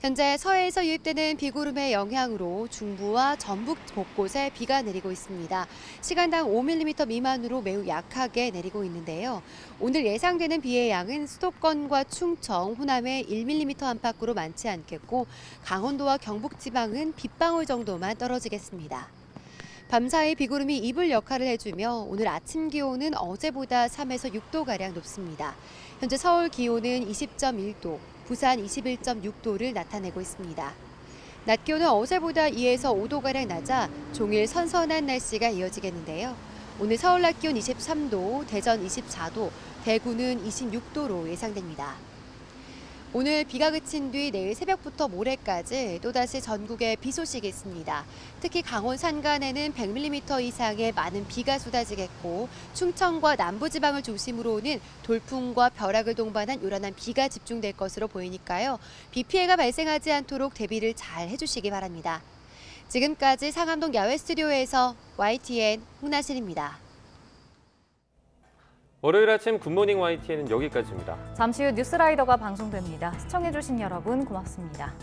현재 서해에서 유입되는 비구름의 영향으로 중부와 전북 곳곳에 비가 내리고 있습니다. 시간당 5mm 미만으로 매우 약하게 내리고 있는데요. 오늘 예상되는 비의 양은 수도권과 충청, 호남에 1mm 안팎으로 많지 않겠고 강원도와 경북 지방은 빗방울 정도만 떨어지겠습니다. 밤사이 비구름이 이불 역할을 해주며 오늘 아침 기온은 어제보다 3에서 6도가량 높습니다. 현재 서울 기온은 20.1도, 부산 21.6도를 나타내고 있습니다. 낮 기온은 어제보다 2에서 5도가량 낮아 종일 선선한 날씨가 이어지겠는데요. 오늘 서울 낮 기온 23도, 대전 24도, 대구는 26도로 예상됩니다. 오늘 비가 그친 뒤 내일 새벽부터 모레까지 또다시 전국에 비 소식이 있습니다. 특히 강원 산간에는 100mm 이상의 많은 비가 쏟아지겠고 충청과 남부지방을 중심으로는 돌풍과 벼락을 동반한 요란한 비가 집중될 것으로 보이니까요. 비 피해가 발생하지 않도록 대비를 잘 해주시기 바랍니다. 지금까지 상암동 야외 스튜디오에서 YTN 홍나실입니다. 월요일 아침 굿모닝 YTN은 여기까지입니다. 잠시 후 뉴스라이더가 방송됩니다. 시청해주신 여러분 고맙습니다.